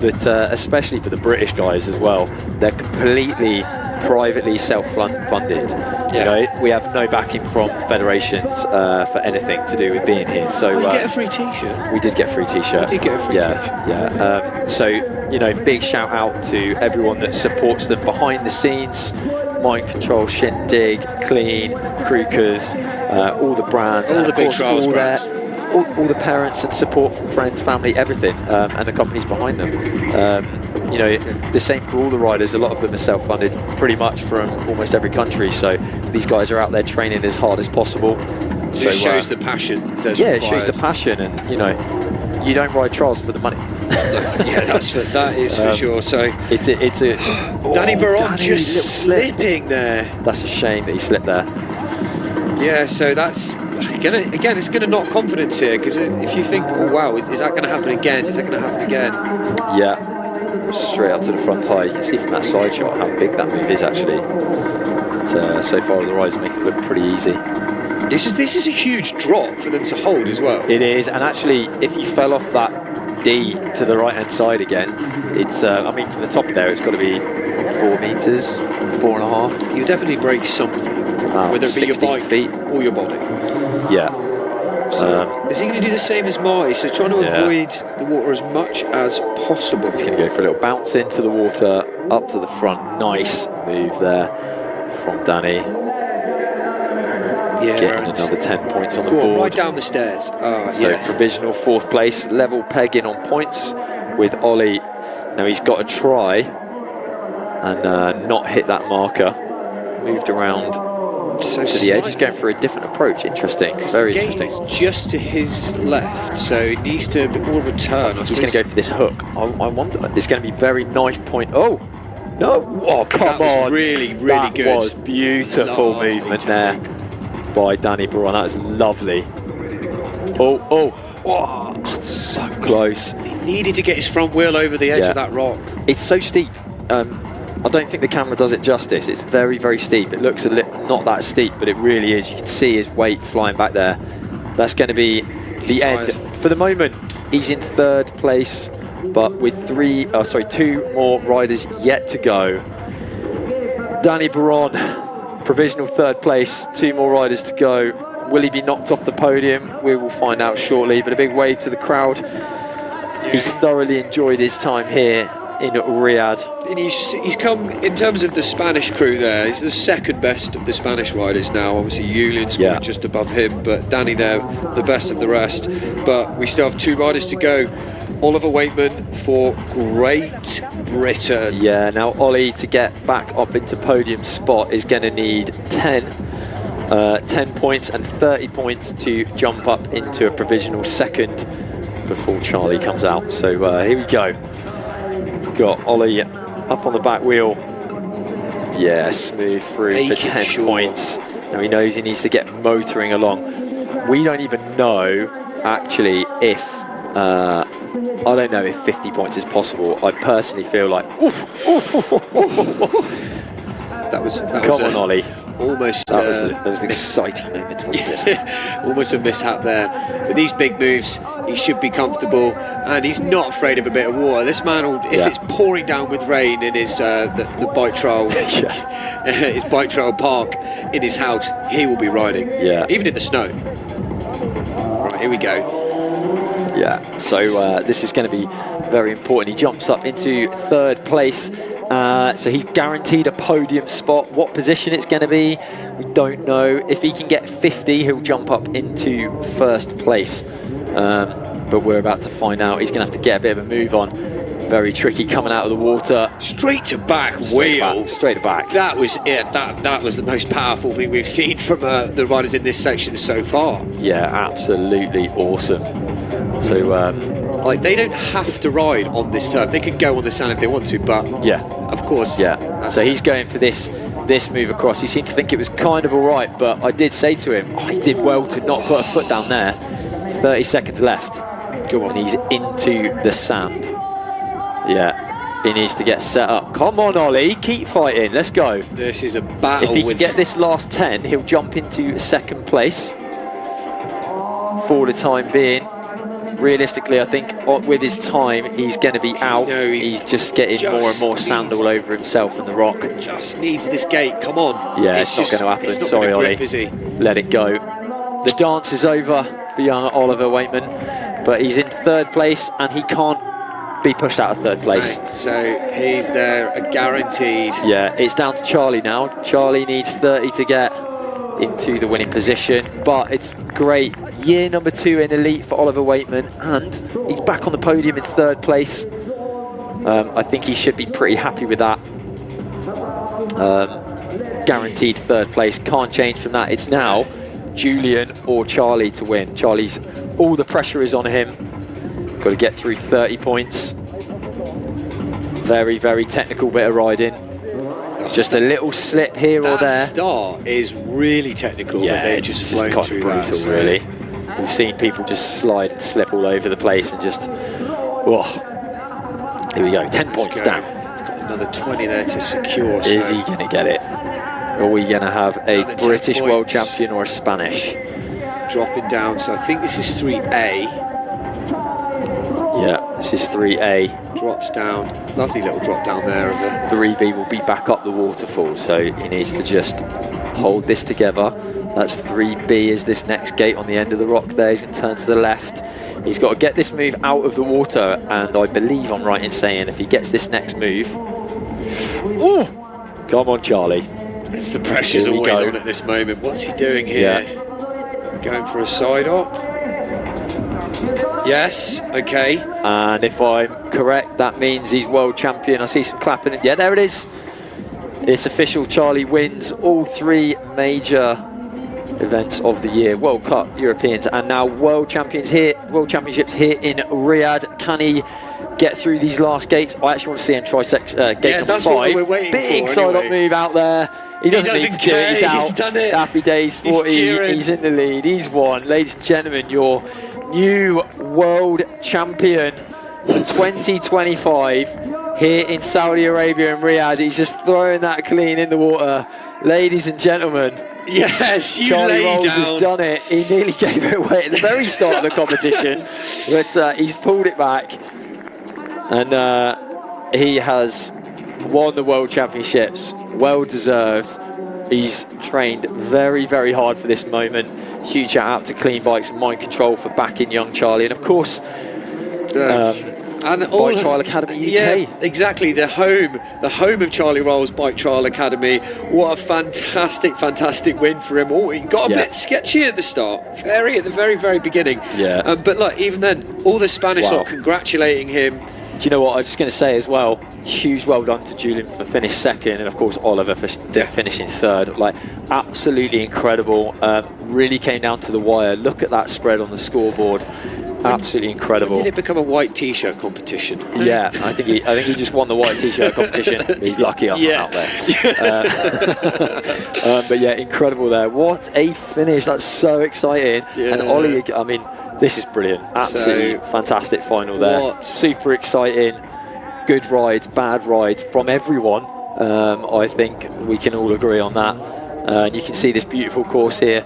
that especially for the British guys as well, they're completely privately self-funded. You know, we have no backing from federations for anything to do with being here. So we get a free t-shirt. We did get a free t-shirt. We did get a free t-shirt. Yeah. So, you know, big shout out to everyone that supports them behind the scenes. Mind Control, Shindig, Clean, Krukers, all the brands, all the big trials brands. All the parents and support from friends, family, everything, and the companies behind them. You know, the same for all the riders. A lot of them are self-funded, pretty much from almost every country. So these guys are out there training as hard as possible. So it shows the passion. Yeah, it shows the passion, and you know, you don't ride trials for the money. Yeah, that is for sure. So it's a Danny Baron just slipping there. That's a shame that he slipped there. Yeah, so that's again, it's gonna knock confidence here, because if you think, oh wow, is that gonna happen again? Is that gonna happen again? Yeah, straight up to the front tire. You can see from that side shot how big that move is actually. But, so far the rides make it look pretty easy. This is a huge drop for them to hold as well. It is, and actually, if you fell off that D to the right hand side again, it's I mean, from the top there, it's got to be 4 meters, 4.5. You definitely break something, whether it be your bike feet or your body. Yeah. So is he going to do the same as Marty? So trying to avoid the water as much as possible. He's going to go for a little bounce into the water, up to the front. Nice move there from Danny. Yeah, getting another 10 points on the board. Right down the stairs. So provisional 4th place, level pegging on points with Ollie. Now he's got to try and not hit that marker. Moved around to the edge. He's going for a different approach. Interesting. Very interesting. It's just to his left, so he needs to a bit more of a turn. He's going to go for this hook. I wonder. It's going to be very knife point. Oh no! Oh, come on! Really, really that good. That was beautiful movement there by Danny Baron. That was lovely. Oh, so close. He needed to get his front wheel over the edge of that rock. It's so steep. I don't think the camera does it justice. It's very, very steep. It looks not that steep, but it really is. You can see his weight flying back there. That's going to be the end. For the moment, he's in 3rd place, but with 2 more riders yet to go. Danny Baron, provisional 3rd place, 2 more riders to go. Will he be knocked off the podium? We will find out shortly, but a big wave to the crowd. He's thoroughly enjoyed his time here in Riyadh. And he's come, in terms of the Spanish crew there, he's the 2nd best of the Spanish riders now. Obviously Julian's just above him, but Danny there, the best of the rest. But we still have 2 riders to go. Oliver Waitman for Great Britain. Yeah, now Ollie, to get back up into podium spot, is going to need 10 points and 30 points to jump up into a provisional 2nd before Charlie comes out. So here we go. Got Ollie up on the back wheel. Yeah, smooth through for 10 points. Now he knows he needs to get motoring along. We don't even know actually if I don't know if 50 points is possible. I personally feel like that was on, Ollie. Almost. That was an exciting moment, wasn't it? Almost a mishap there. With these big moves, he should be comfortable, and he's not afraid of a bit of water. This man, if it's pouring down with rain in his the bike trail, his bike trail park in his house, he will be riding. Yeah. Even in the snow. Right, here we go. Yeah. So this is going to be very important. He jumps up into 3rd place. So he's guaranteed a podium spot. What position it's going to be, we don't know. If he can get 50, he'll jump up into 1st place. But we're about to find out. He's going to have to get a bit of a move on. Very tricky coming out of the water. Straight to back wheel. Straight back. That was it. That was the most powerful thing we've seen from the riders in this section so far. Yeah, absolutely awesome. So like, they don't have to ride on this turf. They could go on the sand if they want to, but yeah, of course. Yeah. So he's going for this move across. He seemed to think it was kind of all right, but I did say to him, he did well to not put a foot down there. 30 seconds left. Go on. And he's into the sand. Yeah. He needs to get set up. Come on, Ollie. Keep fighting. Let's go. This is a battle. If he can get this last 10, he'll jump into 2nd place for the time being. Realistically, I think with his time, he's going to be out. He's just getting more and more sand all over himself and the rock. Just needs this gate. Come on. Yeah, it's not going to happen. Sorry, Ollie. Let it go. The dance is over for young Oliver Waitman, but he's in 3rd place and he can't be pushed out of 3rd place. Right, so he's there, guaranteed. Yeah, it's down to Charlie now. Charlie needs 30 to get into the winning position, but it's great. Year number 2 in elite for Oliver Waitman, and he's back on the podium in 3rd place. I think he should be pretty happy with that. Guaranteed 3rd place, can't change from that. It's now Julian or Charlie to win. Charlie's, all the pressure is on him. Got to get through 30 points. Very, very technical bit of riding. Just a little slip here or there. That start is really technical. Yeah, they've it's just kind of brutal, that, really. We've seen people just slide and slip all over the place and just, whoa. Here we go, 10 points down. He's got another 20 there to secure. Is he going to get it? Or are we going to have a British world champion or a Spanish? Dropping down, so I think this is 3A. Yeah, this is 3A. Drops down, lovely little drop down there. 3B will be back up the waterfall, so he needs to just hold this together. That's 3B is this next gate on the end of the rock there. He's going to turn to the left. He's got to get this move out of the water, and I believe I'm right in saying if he gets this next move... Ooh! Come on, Charlie. It's the pressure's always on at this moment. What's he doing here? Yeah. Going for a side up. Yes, okay. And if I'm correct, that means he's world champion. I see some clapping. Yeah, there it is. It's official. Charlie wins all 3 major events of the year: World Cup, Europeans, and now World Champions here. World Championships here in Riyadh. Can he get through these last gates? I actually want to see him try gate number 5. Big side-up move out there. He doesn't need to do it. He's out. He's done it. Happy days. 40. He's in the lead. He's won. Ladies and gentlemen, your new world champion for 2025 here in Saudi Arabia and Riyadh. He's just throwing that clean in the water. Ladies and gentlemen, yes, Charlie Rolls has done it. He nearly gave it away at the very start of the competition, but he's pulled it back, and he has won the World Championships. Well deserved. He's trained very, very hard for this moment. Huge shout out to Clean Bikes and Mind Control for backing young Charlie, and of course and Bike Trial Academy UK. Yeah, exactly, the home of Charlie Rolls Bike Trial Academy. What a fantastic win for him. Oh, he got a bit sketchy at the start, at the very beginning. Yeah. But look, even then, all the Spanish are congratulating him. Do you know what I was just going to say as well? Huge well done to Julian for finishing 2nd, and of course Oliver for finishing 3rd. Like, absolutely incredible. Really came down to the wire. Look at that spread on the scoreboard. Absolutely incredible. When did it become a white t-shirt competition? Yeah, I think he just won the white t-shirt competition. He's lucky I'm not out there. But yeah, incredible there. What a finish! That's so exciting. Yeah. And Ollie, I mean, this is brilliant. Absolutely fantastic final there. Super exciting. Good rides, bad rides from everyone. I think we can all agree on that. And you can see this beautiful course here.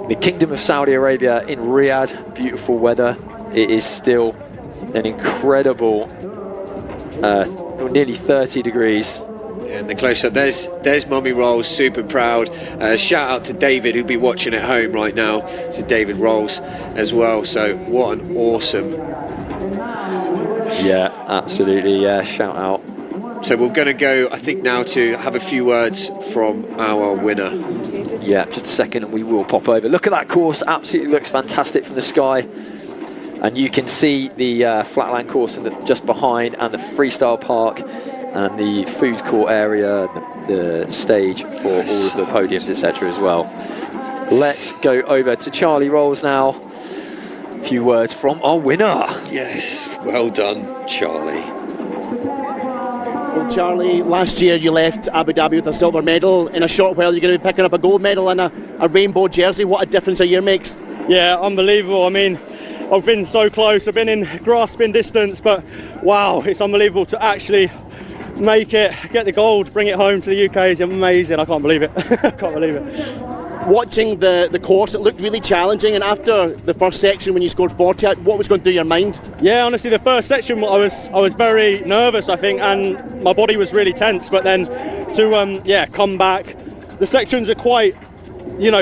The Kingdom of Saudi Arabia in Riyadh, beautiful weather. It is still an incredible, nearly 30 degrees. And the close-up, there's Mummy Rolls, super proud. Shout out to David, who'll be watching at home right now. To David Rolls as well. So what an awesome. Yeah, absolutely. Yeah, shout out. So we're going to go, I think, now to have a few words from our winner. Yeah, just a second and we will pop over. Look at that course, absolutely looks fantastic from the sky. And you can see the flatland course just behind, and the freestyle park and the food court area, the stage for all of the podiums, etc. as well. Let's go over to Charlie Rolls now. A few words from our winner. Yes, well done, Charlie. Well, Charlie, last year you left Abu Dhabi with a silver medal. In a short while you're going to be picking up a gold medal and a rainbow jersey. What a difference a year makes. Yeah, unbelievable. I mean, I've been so close, I've been in grasping distance, but wow, it's unbelievable to actually make it, get the gold, bring it home to the UK is amazing. I can't believe it. I can't believe it. Watching the course, it looked really challenging, and after the first section when you scored 40, what was going through your mind? Yeah, honestly, the first section I was very nervous, I think, and my body was really tense, but then to come back, the sections are quite,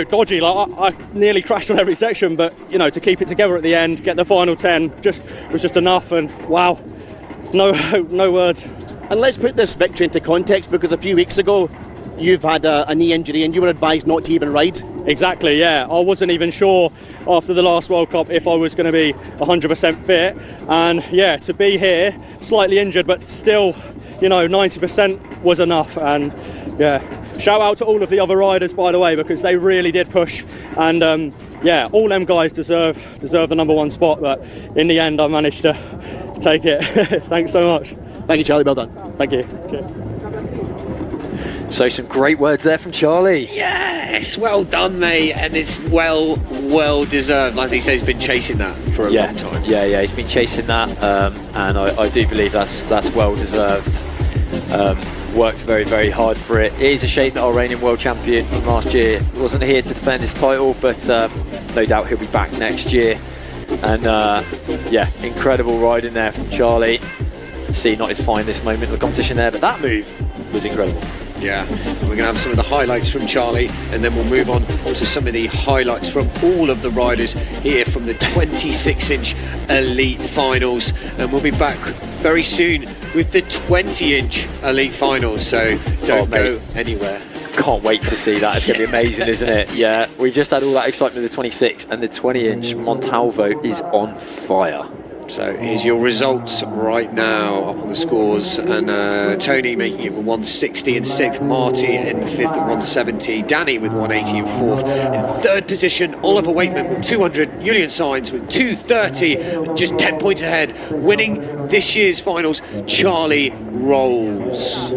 dodgy. Like I nearly crashed on every section, but to keep it together at the end, get the final 10 was just enough. And wow, no words. And let's put this victory into context, because a few weeks ago you've had a knee injury and you were advised not to even ride. Exactly, yeah. I wasn't even sure after the last World Cup if I was going to be 100% fit, and yeah, to be here slightly injured but still 90% was enough. And yeah, shout out to all of the other riders, by the way, because they really did push, and all them guys deserve the number one spot, but in the end I managed to take it. Thanks so much. Thank you, Charlie, well done. Thank you. So some great words there from Charlie. Yes, well done, mate, and it's well deserved. As he says, he's been chasing that for a long time. Yeah, he's been chasing that, and I do believe that's well deserved. Worked very, very hard for it. It is a shame that our reigning world champion from last year wasn't here to defend his title, but no doubt he'll be back next year. And incredible riding there from Charlie. See, not his finest moment of the competition there, but that move was incredible. Yeah, we're going to have some of the highlights from Charlie, and then we'll move on to some of the highlights from all of the riders here from the 26-inch Elite Finals. And we'll be back very soon with the 20-inch Elite Finals, so don't go anywhere. Can't wait to see that. It's going to be amazing, isn't it? Yeah, we just had all that excitement with the 26, and the 20-inch Montalvo is on fire. So here's your results right now up on the scores, and Tony making it with 160 in 6th, Marty in 5th at 170, Danny with 180 in 4th, in 3rd position Oliver Waitman with 200, Julian Sainz with 230, just 10 points ahead, winning this year's finals, Charlie Rolls.